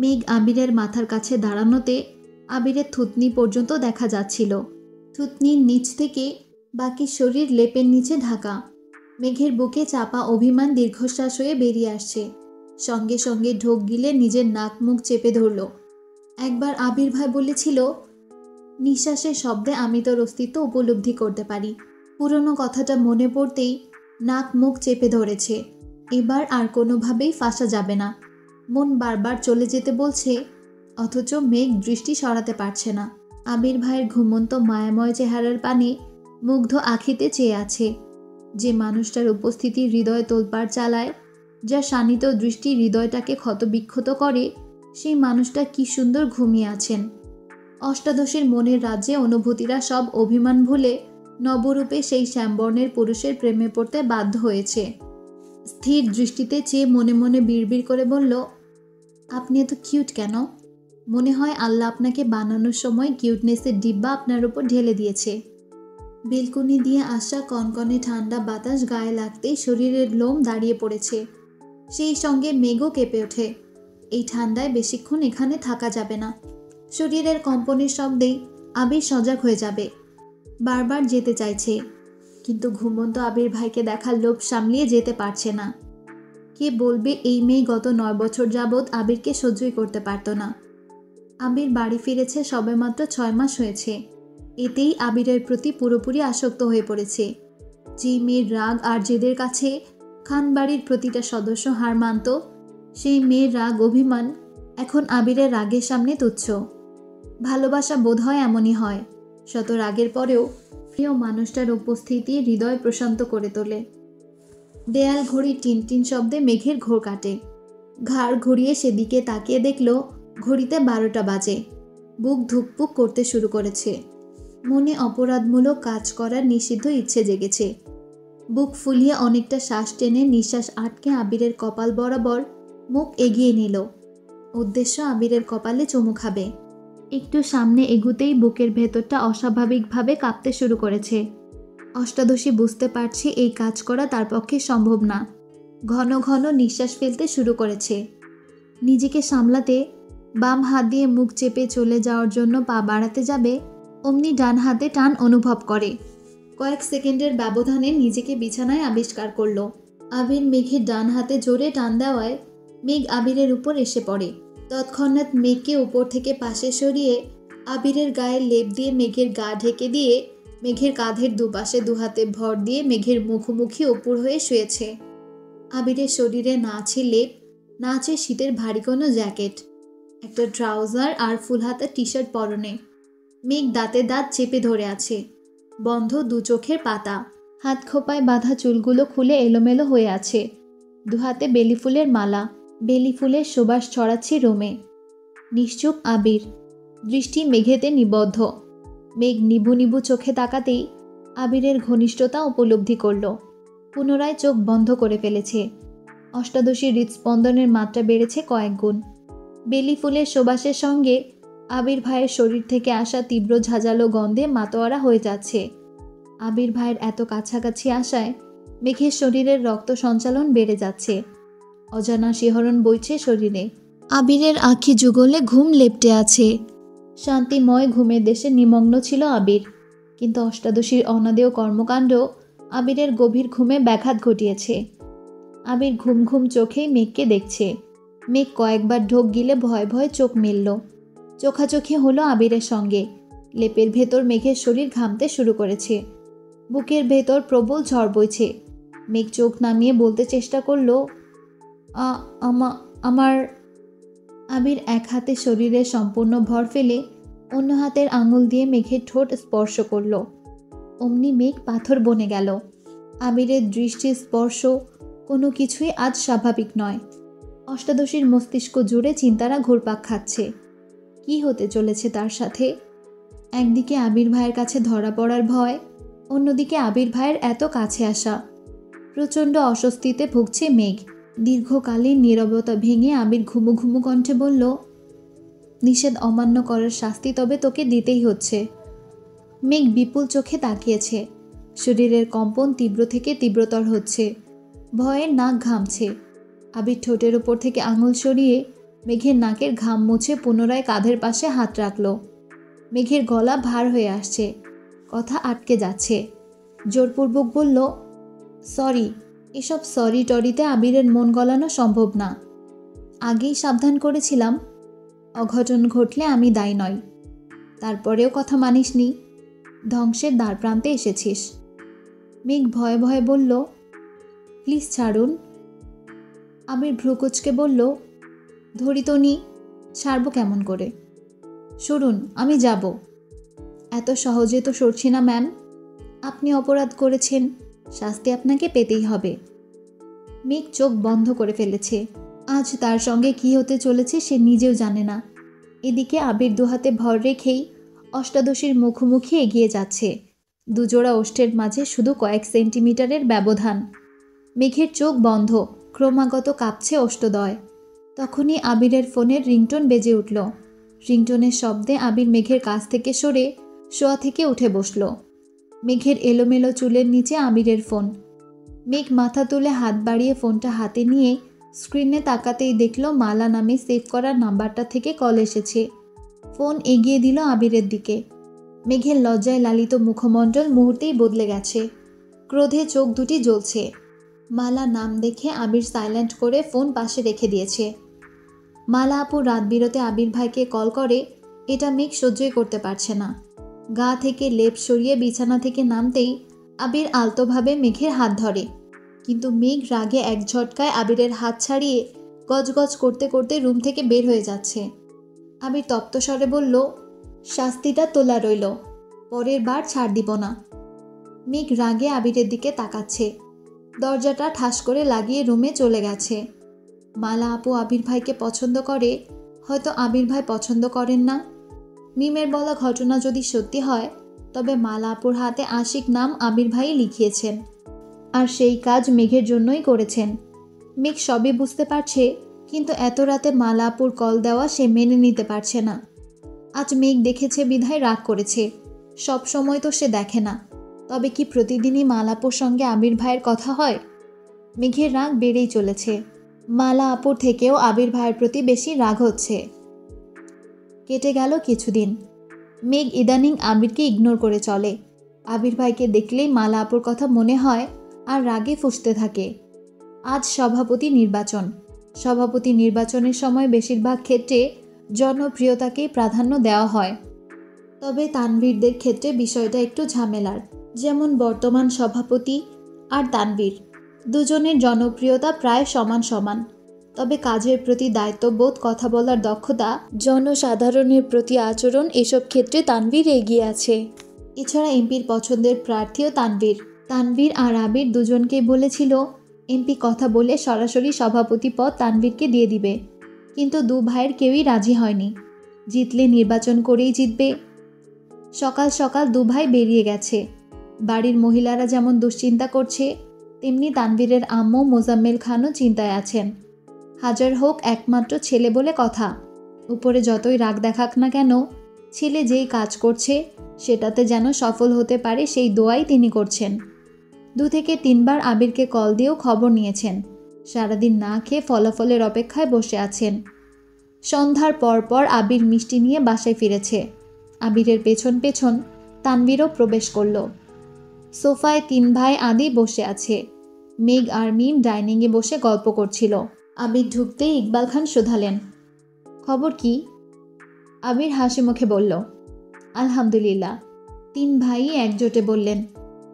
Speaker 1: মেঘ আবিরের মাথার কাছে দাঁড়ানোতে আবিরের থুতনি পর্যন্ত দেখা যাচ্ছিল। থুতনির নিচ থেকে বাকি শরীর লেপের নিচে ঢাকা। মেঘের বুকে চাপা অভিমান দীর্ঘশ্বাস হয়ে বেরিয়ে আসছে। সঙ্গে সঙ্গে ঢোক গিলে নিজের নাক মুখ চেপে ধরল। একবার আবির ভাই বলেছিল, নিঃশ্বাসের শব্দে আমি তোর অস্তিত্ব উপলব্ধি করতে পারি। পুরনো কথাটা মনে পড়তেই নাক মুখ চেপে ধরেছে। এবার আর কোনোভাবেই ফাঁসা যাবে না। মন বারবার চলে যেতে বলছে, অথচ মেঘ দৃষ্টি সরাতে পারছে না। আবির ভাইয়ের ঘুমন্ত মায়াময় চেহারার পানে মুগ্ধ আখিতে চেয়ে আছে। যে মানুষটার উপস্থিতি হৃদয় তোলপাড় চালায়, যার শানিত দৃষ্টি হৃদয়টাকে ক্ষতবিক্ষত করে, সেই মানুষটা কি সুন্দর ঘুমিয়ে আছেন। অষ্টাদশীর মনের রাজ্যে অনুভূতিরা সব অভিমান ভুলে নবরূপে সেই শ্যামবর্ণের পুরুষের প্রেমে পড়তে বাধ্য হয়েছে। স্থির দৃষ্টিতে চেয়ে মনে মনে বিড়বিড় করে বলল, আপনি এত কিউট কেন? মনে হয় আল্লাহ আপনাকে বানানোর সময় কিউটনেসের ডিব্বা আপনার উপর ঢেলে দিয়েছে। বেলকনি দিয়ে আসা কনকনে ঠান্ডা বাতাস গায়ে লাগতেই শরীরের লোম দাঁড়িয়ে পড়েছে। সেই সঙ্গে মেঘও কেঁপে ওঠে। এই ঠান্ডায় বেশিক্ষণ এখানে থাকা যাবে না। শরীরের কম্পনের শব্দেই আবির সজাগ হয়ে যাবে। বারবার যেতে চাইছে, কিন্তু ঘুমন্ত আবির ভাইকে দেখার লোভ সামলিয়ে যেতে পারছে না। কে বলবে এই মেয়ে গত 9 বছর যাবৎ আবিরকে সহ্যই করতে পারত না। আবির বাড়ি ফিরেছে সবেমাত্র 6 মাস হয়েছে। এতেই আবিরের প্রতি পুরোপুরি আসক্ত হয়ে পড়েছে। যে মেয়ের রাগ আর জেদের কাছে খানবাড়ির প্রতিটা সদস্য হার মানত, সেই মেয়ের রাগ অভিমান এখন আবিরের রাগের সামনে তুচ্ছ। ভালোবাসা বোধ হয় এমনই হয়, শত রাগের পরেও প্রিয় মানুষটার উপস্থিতি হৃদয় প্রশান্ত করে তোলে। দেয়াল ঘড়ির টিনটিন শব্দে মেঘের ঘোর কাটে। ঘাড় ঘুরিয়ে সেদিকে তাকিয়ে দেখল ঘড়িতে 12টা বাজে। বুক ধুকপুক করতে শুরু করেছে। মনে অপরাধমূলক কাজ করার নিষিদ্ধ ইচ্ছে জেগেছে। বুক ফুলিয়ে অনেকটা শ্বাস টেনে নিঃশ্বাস আটকে আবিরের কপাল বরাবর মুখ এগিয়ে নিল। উদ্দেশ্য আবিরের কপালে চুমু খাবে। একটু সামনে এগুতেই বুকের ভেতরটা অস্বাভাবিকভাবে কাঁপতে শুরু করেছে। অষ্টাদশী বুঝতে পারছে এই কাজ করা তার পক্ষে সম্ভব না। ঘন ঘন নিঃশ্বাস ফেলতে শুরু করেছে। নিজেকে সামলাতে বাম হাত দিয়ে মুখ চেপে চলে যাওয়ার জন্য পা বাড়াতে যাবে, অমনি ডান হাতে টান অনুভব করে। কয়েক সেকেন্ডের ব্যবধানে নিজেকে বিছানায় আবিষ্কার করল। আবির মেঘের ডান হাতে জোরে টান দেওয়ায় মেঘ আবিরের উপর এসে পড়ে। তৎক্ষণাৎ মেঘকে উপর থেকে পাশে সরিয়ে আবিরের গায়ে লেপ দিয়ে মেঘের গা ঢেকে দিয়ে মেঘের কাঁধের দুপাশে দুহাতে ভর দিয়ে মেঘের মুখোমুখি উপর হয়ে শুয়েছে। আবিরের শরীরে না আছে লেপ, না আছে শীতের ভারী কোনো জ্যাকেট। একটা ট্রাউজার আর ফুল হাতা টি শার্ট পরনে। মেঘ দাঁতে দাঁত চেপে ধরে আছে। বন্ধ দু চোখের পাতা। হাত খোপায় বাঁধা চুলগুলো খুলে এলোমেলো হয়ে আছে। দুহাতে বেলি ফুলের মালা। বেলি ফুলের সুবাস ছড়াচ্ছে রোমে। নিশ্চুপ আবির, দৃষ্টি মেঘেতে নিবদ্ধ। মেঘ নিবু নিবু চোখে তাকাতেই আবিরের ঘনিষ্ঠতা উপলব্ধি করল। পুনরায় চোখ বন্ধ করে ফেলেছে। অষ্টাদশীর হৃৎস্পন্দনের মাত্রা বেড়েছে কয়েক গুণ। বেলি ফুলের সুবাসের সঙ্গে আবির ভাইয়ের শরীর থেকে আসা তীব্র ঝাঁঝালো গন্ধে মাতোয়ারা হয়ে যাচ্ছে। আবির ভাইয়ের এত কাছাকাছি আসায় মেঘের শরীরের রক্ত সঞ্চালন বেড়ে যাচ্ছে। অজানা শিহরণ বইছে শরীরে। আবিরের আঁখি যুগলে ঘুম লেপ্টে আছে। শান্তিময় ঘুমের দেশে নিমগ্ন ছিল আবির, কিন্তু অষ্টাদশীর অনাদেয় কর্মকাণ্ড আবিরের গভীর ঘুমে ব্যাঘাত ঘটিয়েছে। আবির ঘুম ঘুম চোখেই মেঘকে দেখছে। মেঘ কয়েকবার ঢোক গিলে ভয় ভয়ে চোখ মেলল। চোখাচোখি হলো আবিরের সঙ্গে। লেপের ভেতর মেঘের শরীর ঘামতে শুরু করেছে। বুকের ভেতর প্রবল ঝড় বইছে। মেঘ চোখ নামিয়ে বলতে চেষ্টা করল, আমার। আবির এক হাতে শরীরে সম্পূর্ণ ভর ফেলে অন্য হাতের আঙুল দিয়ে মেঘের ঠোঁট স্পর্শ করল। অমনি মেঘ পাথর বনে গেল। আবিরের দৃষ্টি স্পর্শ কোনো কিছুই আজ স্বাভাবিক নয়। অষ্টাদশীর মস্তিষ্ক জুড়ে চিন্তারা ঘুরপাক খাচ্ছে। কি হতে চলেছে তার সাথে? একদিকে আবির ভাইয়ের কাছে ধরা পড়ার ভয়, অন্যদিকে আবির ভাইয়ের এত কাছে আসা। প্রচণ্ড অস্বস্তিতে ভুগছে মেঘ। দীর্ঘকালীন নীরবতা ভেঙে আবির ঘুমু ঘুমু কণ্ঠে বলল, নিষেধ অমান্য করার শাস্তি তবে তোকে দিতেই হচ্ছে। মেঘ বিপুল চোখে তাকিয়েছে। শরীরের কম্পন তীব্র থেকে তীব্রতর হচ্ছে। ভয়ের নাক ঘামছে। আবির ঠোঁটের ওপর থেকে আঙুল সরিয়ে মেঘের নাকের ঘাম মুছে পুনরায় কাঁধের পাশে হাত রাখল। মেঘের গলা ভার হয়ে আসছে, কথা আটকে যাচ্ছে। জোরপূর্বক বলল, সরি। এসব সরি টরিতে আবিরের মন গলানো সম্ভব না। আগেই সাবধান করেছিলাম, অঘটন ঘটলে আমি দায়ী নই। তারপরেও কথা মানিসনি, ধ্বংসের দ্বার প্রান্তে এসেছিস। মেঘ ভয়ে ভয়ে বলল, প্লিজ ছাড়ুন। আবির ভ্রুকুচকে বলল, ধরি তো নি, ছাড়ব কেমন করে? সরুন, আমি যাব। এত সহজে তো সরছি না ম্যাম। আপনি অপরাধ করেছেন, শাস্তি আপনাকে পেতেই হবে। মেঘ চোখ বন্ধ করে ফেলেছে। আজ তার সঙ্গে কি হতে চলেছে সে নিজেও জানে না। এদিকে আবির দুহাতে ভর রেখেই অষ্টাদশীর মুখোমুখি এগিয়ে যাচ্ছে। দুজোড়া ওষ্ঠের মাঝে শুধু কয়েক সেন্টিমিটারের ব্যবধান। মেঘের চোখ বন্ধ, ক্রমাগত কাঁপছে ওষ্ঠদ্বয়। তখনই আবিরের ফোনের রিংটোন বেজে উঠল। রিংটোনের শব্দে আবির মেঘের কাছ থেকে সরে শোয়া থেকে উঠে বসল। মেঘের এলোমেলো চুলের নিচে আবিরের ফোন। মেঘ মাথা তুলে হাত বাড়িয়ে ফোনটা হাতে নিয়ে স্ক্রিনে তাকাতেই দেখল মালা নামে সেভ করা নাম্বারটা থেকে কল এসেছে। ফোন এগিয়ে দিল আবিরের দিকে। মেঘের লজ্জায় লালিত মুখমণ্ডল মুহূর্তেই বদলে গেছে। ক্রোধে চোখ দুটি জ্বলছে। মালা নাম দেখে আবির সাইলেন্ট করে ফোন পাশে রেখে দিয়েছে। মালা আপু রাত বিরতে আবির ভাইকে কল করে, এটা মেঘ সহ্যই করতে পারছে না। গা থেকে লেপ সরিয়ে বিছানা থেকে নামতেই আবির আলতোভাবে মেঘের হাত ধরে, কিন্তু মেঘ রাগে এক ঝটকায় আবিরের হাত ছাড়িয়ে গজগজ করতে করতে রুম থেকে বের হয়ে যাচ্ছে। আবির তপ্ত স্বরে বলল, শাস্তিটা তোলা রইল, পরের বার ছাড় দিব না। মেঘ রাগে আবিরের দিকে তাকাচ্ছে। দরজাটা ঠাস করে লাগিয়ে রুমে চলে গেছে। মালা আপু আবির ভাইকে পছন্দ করে, হয়তো আবির ভাই পছন্দ করেন না। মিমের বলা ঘটনা যদি সত্যি হয়, তবে মালা আপুর হাতে আশিক নাম আবির ভাই লিখিয়েছেন, আর সেই কাজ মেঘের জন্যই করেছেন। মেঘ সবই বুঝতে পারছে, কিন্তু এত রাতে মালা আপুর কল দেওয়া সে মেনে নিতে পারছে না। আজ মেঘ দেখেছে বিধায় রাগ করেছে। সব সময় তো সে দেখে না। তবে কি প্রতিদিনই মালা আপুর সঙ্গে আবির ভাইয়ের কথা হয়? মেঘের রাগ বেড়েই চলেছে। মালা আপুর থেকেও আবির ভাইয়ের প্রতি বেশি রাগ হচ্ছে। কেটে গেল কিছুদিন। মেঘ ইদানিং আবিরকে ইগনোর করে চলে। আবির ভাইকে দেখলেই মালা আপুর কথা মনে হয় আর রাগে ফুঁসতে থাকে। আজ সভাপতি নির্বাচন। সভাপতি নির্বাচনের সময় বেশিরভাগ ক্ষেত্রে জনপ্রিয়তাকেই প্রাধান্য দেওয়া হয়। তবে তানভীরদের ক্ষেত্রে বিষয়টা একটু ঝামেলার। যেমন বর্তমান সভাপতি আর তানভীর, দুজনের জনপ্রিয়তা প্রায় সমান সমান। তবে কাজের প্রতি দায়িত্ববোধ, কথা বলার দক্ষতা, জনসাধারণের প্রতি আচরণ, এসব ক্ষেত্রে তানভীর এগিয়ে আছে। এছাড়া এমপির পছন্দের প্রার্থীও তানভীর। তানভীর আর আবির দুজনকেই বলেছিল এমপি কথা বলে সরাসরি সভাপতি পদ তানভীরকে দিয়ে দিবে, কিন্তু দু ভাইয়ের কেউই রাজি হয়নি। জিতলে নির্বাচন করেই জিতবে। সকাল সকাল দু ভাই বেরিয়ে গেছে। বাড়ির মহিলারা যেমন দুশ্চিন্তা করছে, তেমনি তানভীরের আম্মু মোজাম্মেল খানও চিন্তায় আছেন। হাজার হোক একমাত্র ছেলে বলে কথা, উপরে যতই রাগ দেখাক না কেন, ছেলে যেই কাজ করছে সেটাতে যেন সফল হতে পারে সেই দোয়াই তিনি করছেন। 2 থেকে 3 বার আবিরকে কল দিয়েও খবর নিয়েছেন। সারাদিন না খেয়ে ফলাফলের অপেক্ষায় বসে আছেন। সন্ধ্যার পর পর আবির মিষ্টি নিয়ে বাসায় ফিরেছে। আবিরের পেছন পেছন তানভীরও প্রবেশ করল। সোফায় 3 ভাই আদি বসে আছে। মেঘ আর মিম ডাইনিংয়ে বসে গল্প করছিল। আবির ঢুকতেই ইকবাল খান শোধালেন, খবর কি? আবির হাসি মুখে বলল, আলহামদুলিল্লাহ। 3 ভাই একজোটে বললেন,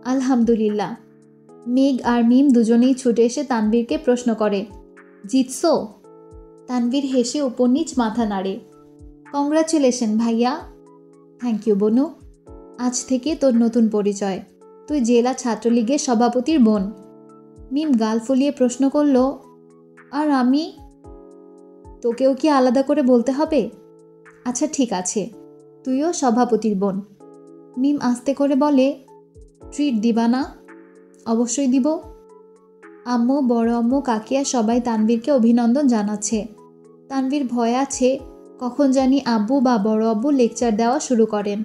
Speaker 1: আলহামদুলিল্লাহ। মেঘ আর মিম দুজনেই ছুটে এসে তানভীরকে প্রশ্ন করে, জিতছো? তানভীর হেসে উপর নিচ মাথা নাড়ে। কংগ্রাচুলেশন ভাইয়া। থ্যাংক ইউ বনু। আজ থেকে তোর নতুন পরিচয়, তুই জেলা ছাত্রলীগের সভাপতির বোন। মিম গাল ফুলিয়ে প্রশ্ন করল, আর আমি? তোকেও কি আলাদা করে বলতে হবে? আচ্ছা ঠিক আছে, তুইও সভাপতির বোন। মিম আস্তে করে বলে, ট্রিট দিবা না? অবশ্যই দিব। আম্মু, বড় আম্মু, কাকিয়া সবাই তানভীরকে অভিনন্দন জানাচ্ছে। তানভীর ভয়ে আছে, কখন জানি আব্বু বা বড় আব্বু লেকচার দেওয়া শুরু করেন।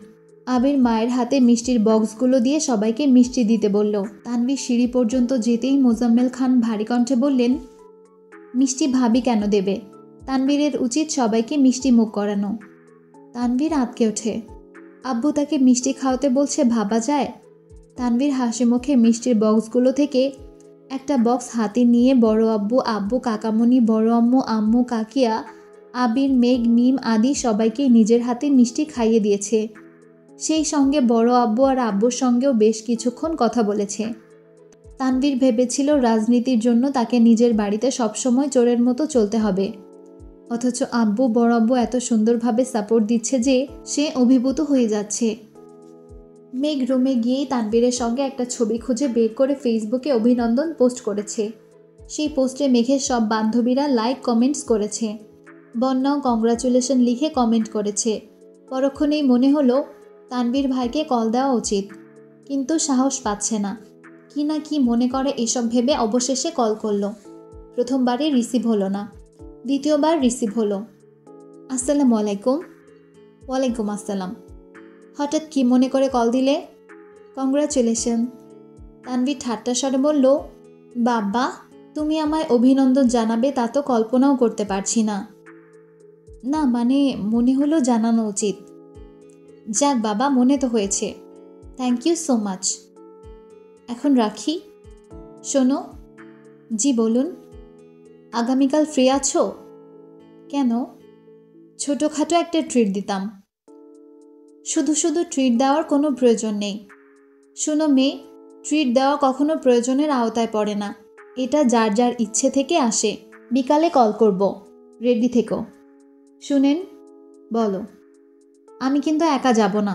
Speaker 1: আবির মায়ের হাতে মিষ্টির বক্সগুলো দিয়ে সবাইকে মিষ্টি দিতে বলল। তানভীর সিঁড়ি পর্যন্ত যেতেই মোজাম্মেল খান ভারী কণ্ঠে বললেন, মিষ্টি ভাবি কেন দেবে? তানভীরের উচিত সবাইকে মিষ্টি মুখ করানো। তানভীর আঁতকে ওঠে। আব্বু তাকে মিষ্টি খাওয়াতে বলছে, ভাবা যায়? তানভীর হাসি মুখে মিষ্টির বক্সগুলো থেকে একটা বক্স হাতে নিয়ে বড় আব্বু, আব্বু, কাকামণি, বড় আম্মু, আম্মু, কাকিয়া, আবির, মেঘ, মিম আদি সবাইকে নিজের হাতে মিষ্টি খাইয়ে দিয়েছে। সেই সঙ্গে বড় আব্বু আর আব্বুর সঙ্গেও বেশ কিছুক্ষণ কথা বলেছে। তানভীর ভেবেছিল রাজনীতির জন্য তাকে নিজের বাড়িতে সবসময় চোরের মতো চলতে হবে, অথচ আব্বু, বড় আব্বু এত সুন্দরভাবে সাপোর্ট দিচ্ছে যে সে অভিভূত হয়ে যাচ্ছে। মেঘ রুমে গিয়েই তানভীরের সঙ্গে একটা ছবি খুঁজে বের করে ফেসবুকে অভিনন্দন পোস্ট করেছে। সেই পোস্টে মেঘের সব বান্ধবীরা লাইক কমেন্টস করেছে। বন্যাও কংগ্রাচুলেশন লিখে কমেন্ট করেছে। পরক্ষণেই মনে হলো তানভীর ভাইকে কল দেওয়া উচিত, কিন্তু সাহস পাচ্ছে না। কি না কি মনে করে এসব ভেবে অবশেষে কল করলো। প্রথমবারে রিসিভ হলো না, দ্বিতীয়বার রিসিভ হলো। আসসালামু আলাইকুম। ওয়ালাইকুম আসসালাম। হঠাৎ কি মনে করে কল দিলে? কংগ্রাচুলেশন। তানভীর ঠাট্টা স্বরে বলল, বাবা তুমি আমায় অভিনন্দন জানাবে তা তো কল্পনাও করতে পারছি না। না মানে মনে হলো জানানো উচিত। যাক বাবা, মনে তো হয়েছে, থ্যাংক ইউ সো মাচ। এখন রাখি। শোনো। জি বলুন। আগামীকাল ফ্রি আছো? কেন? ছোটোখাটো একটা ট্রিট দিতাম। শুধু শুধু ট্রিট দেওয়ার কোনো প্রয়োজন নেই। শোনো মেয়ে, ট্রিট দেওয়া কখনো প্রয়োজনের আওতায় পড়ে না, এটা যার যার ইচ্ছে থেকে আসে। বিকালে কল করব, রেডি থেকো। শুনেন। বলো। আমি কিন্তু একা যাব না।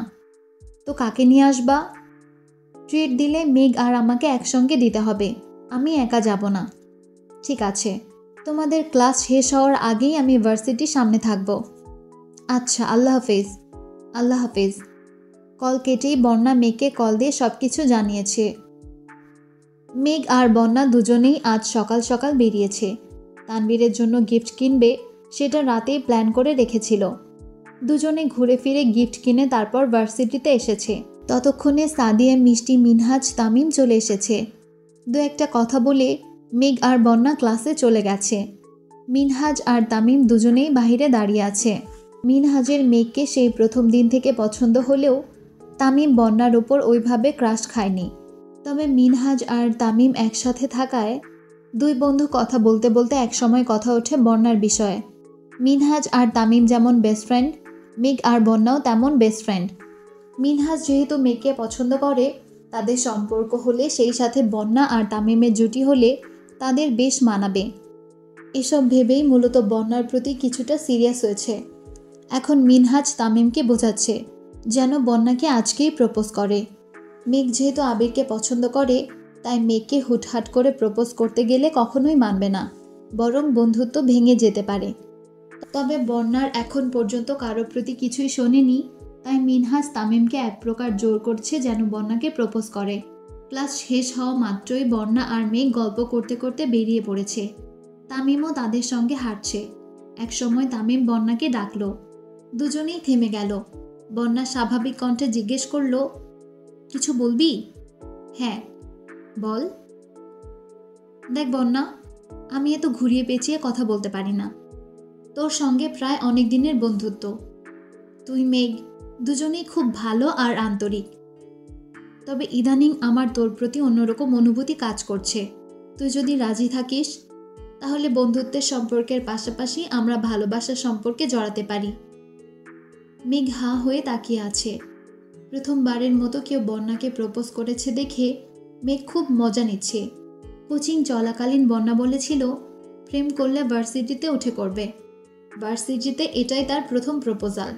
Speaker 1: তো কাকে নিয়ে আসবা? ট্রিট দিলে মেঘ আর আমাকে একসঙ্গে দিতে হবে, আমি একা যাব না। ঠিক আছে, তোমাদের ক্লাস শেষ হওয়ার আগেই আমি ভার্সিটির সামনে থাকব। আচ্ছা, আল্লাহ হাফেজ। আল্লাহ হাফেজ। কল কেটেই বন্যা মেঘকে কল দিয়ে সব কিছু জানিয়েছে। মেঘ আর বন্যা দুজনেই আজ সকাল সকাল বেরিয়েছে। তানভীরের জন্য গিফট কিনবে, সেটা রাতেই প্ল্যান করে রেখেছিল। দুজনে ঘুরে ফিরে গিফট কিনে তারপর ভার্সিটিতে এসেছে। ততক্ষণে সাদিয়া, মিষ্টি, মিনহাজ, তামিম চলে এসেছে। দু একটা কথা বলে মেঘ আর বন্যা ক্লাসে চলে গেছে। মিনহাজ আর তামিম দুজনেই বাহিরে দাঁড়িয়ে আছে। মিনহাজের মেঘকে সেই প্রথম দিন থেকে পছন্দ হলেও তামিম বন্যার ওপর ওইভাবে ক্রাশ খায়নি। তবে মিনহাজ আর তামিম একসাথে থাকায় দুই বন্ধু কথা বলতে বলতে একসময় কথা ওঠে বন্যার বিষয়ে। মিনহাজ আর তামিম যেমন বেস্ট ফ্রেন্ড, মেঘ আর বন্যাও তেমন বেস্ট ফ্রেন্ড। মিনহাজ যেহেতু মেঘকে পছন্দ করে, তাদের সম্পর্ক হলে, সেই সাথে বন্যা আর তামিমের জুটি হলে তাদের বেশ মানাবে। এসব ভেবেই মূলত বন্যার প্রতি কিছুটা সিরিয়াস হয়েছে। এখন মিনহাজ তামিমকে বোঝাচ্ছে যেন বন্যাকে আজকেই প্রপোজ করে। মেঘ যেহেতু আবিরকে পছন্দ করে, তাই মেঘকে হুটহাট করে প্রপোজ করতে গেলে কখনোই মানবে না, বরং বন্ধুত্ব ভেঙে যেতে পারে। তবে বন্যার এখন পর্যন্ত কারো প্রতি কিছুই শোনেনি, তাই মিনহাজ তামিমকে এক প্রকার জোর করছে যেন বন্যাকে প্রপোজ করে। ক্লাস শেষ হওয়া মাত্রই বন্যা আর মেঘ গল্প করতে করতে বেরিয়ে পড়েছে। তামিমও তাদের সঙ্গে হাঁটছে। একসময় তামিম বন্যাকে ডাকলো। দুজনেই থেমে গেল। বন্যা স্বাভাবিক কণ্ঠে জিজ্ঞেস করলো, কিছু বলবি? হ্যাঁ, বল। দেখ বন্যা, আমি এত ঘুরিয়ে পেঁচিয়ে কথা বলতে পারি না। তোর সঙ্গে প্রায় অনেক দিনের বন্ধুত্ব। তুই মেঘ দুজনেই খুব ভালো আর আন্তরিক। তবে ইদানিং আমার তোর প্রতি অন্যরকম অনুভূতি কাজ করছে। তুই যদি রাজি থাকিস তাহলে বন্ধুত্বের সম্পর্কের পাশাপাশি আমরা ভালোবাসার সম্পর্কে জড়াতে পারি। মেঘ হাঁ হয়ে তাকিয়ে আছে। প্রথমবারের মতো কেউ বন্যাকে প্রপোজ করেছে দেখে মেঘ খুব মজা নিচ্ছে। কোচিং চলাকালীন বন্যা বলেছিল প্রেম করলে ভার্সিটিতে উঠে করবে। ভার্সিটিতে এটাই তার প্রথম প্রপোজাল।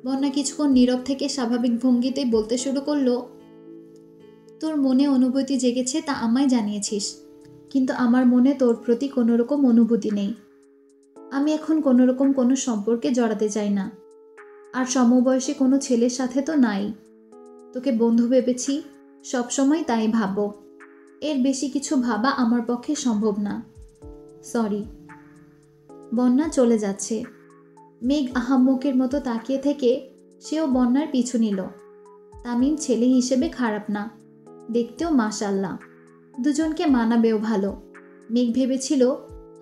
Speaker 1: বন্যা কিছুক্ষণ নীরব থেকে স্বাভাবিক ভঙ্গিতে বলতে শুরু করলো, তোর মনে অনুভূতি জেগেছে তা আমায় জানিয়েছিস, কিন্তু আমার মনে তোর প্রতি কোনো রকম অনুভূতি নেই। আমি এখন কোনো রকম কোনো সম্পর্কে জড়াতে চাই না, আর সমবয়সী কোনো ছেলের সাথে তো নাই। তোকে বন্ধু ভেবেছি, সবসময় তাই ভাবো। এর বেশি কিছু ভাবা আমার পক্ষে সম্ভব না। সরি। বন্যা চলে যাচ্ছে। মেঘ আহাম্মকের মতো তাকিয়ে থেকে সেও বন্যার পিছু নিল। তামিম ছেলে হিসেবে খারাপ না, দেখতেও মাশাআল্লাহ, দুজনকে মানাবেও ভালো। মেঘ ভেবেছিল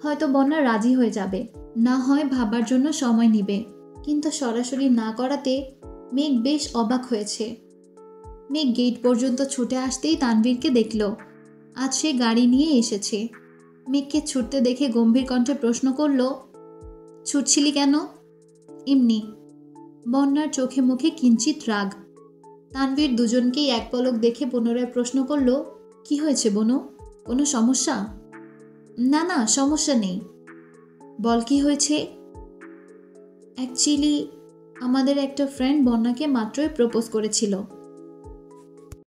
Speaker 1: হয়তো বন্যা রাজি হয়ে যাবে, না হয় ভাবার জন্য সময় নেবে। কিন্তু সরাসরি না করাতে মেঘ বেশ অবাক হয়েছে। মেঘ গেট পর্যন্ত ছুটে আসতেই তানভীরকে দেখল। আজ সে গাড়ি নিয়ে এসেছে। মেঘকে ছুটতে দেখে গম্ভীর কণ্ঠে প্রশ্ন করল, ছুটছিলি কেন? এমনি। বন্যার চোখে মুখে কিঞ্চিত রাগ। তানভীর দুজনকেই এক পলক দেখে পুনরায় প্রশ্ন করল, কি হয়েছে বনু? কোনো সমস্যা? না না, সমস্যা নেই। বল কি হয়েছে? অ্যাকচুয়ালি আমাদের একটা ফ্রেন্ড বন্যাকে মাত্রই প্রপোজ করেছিল।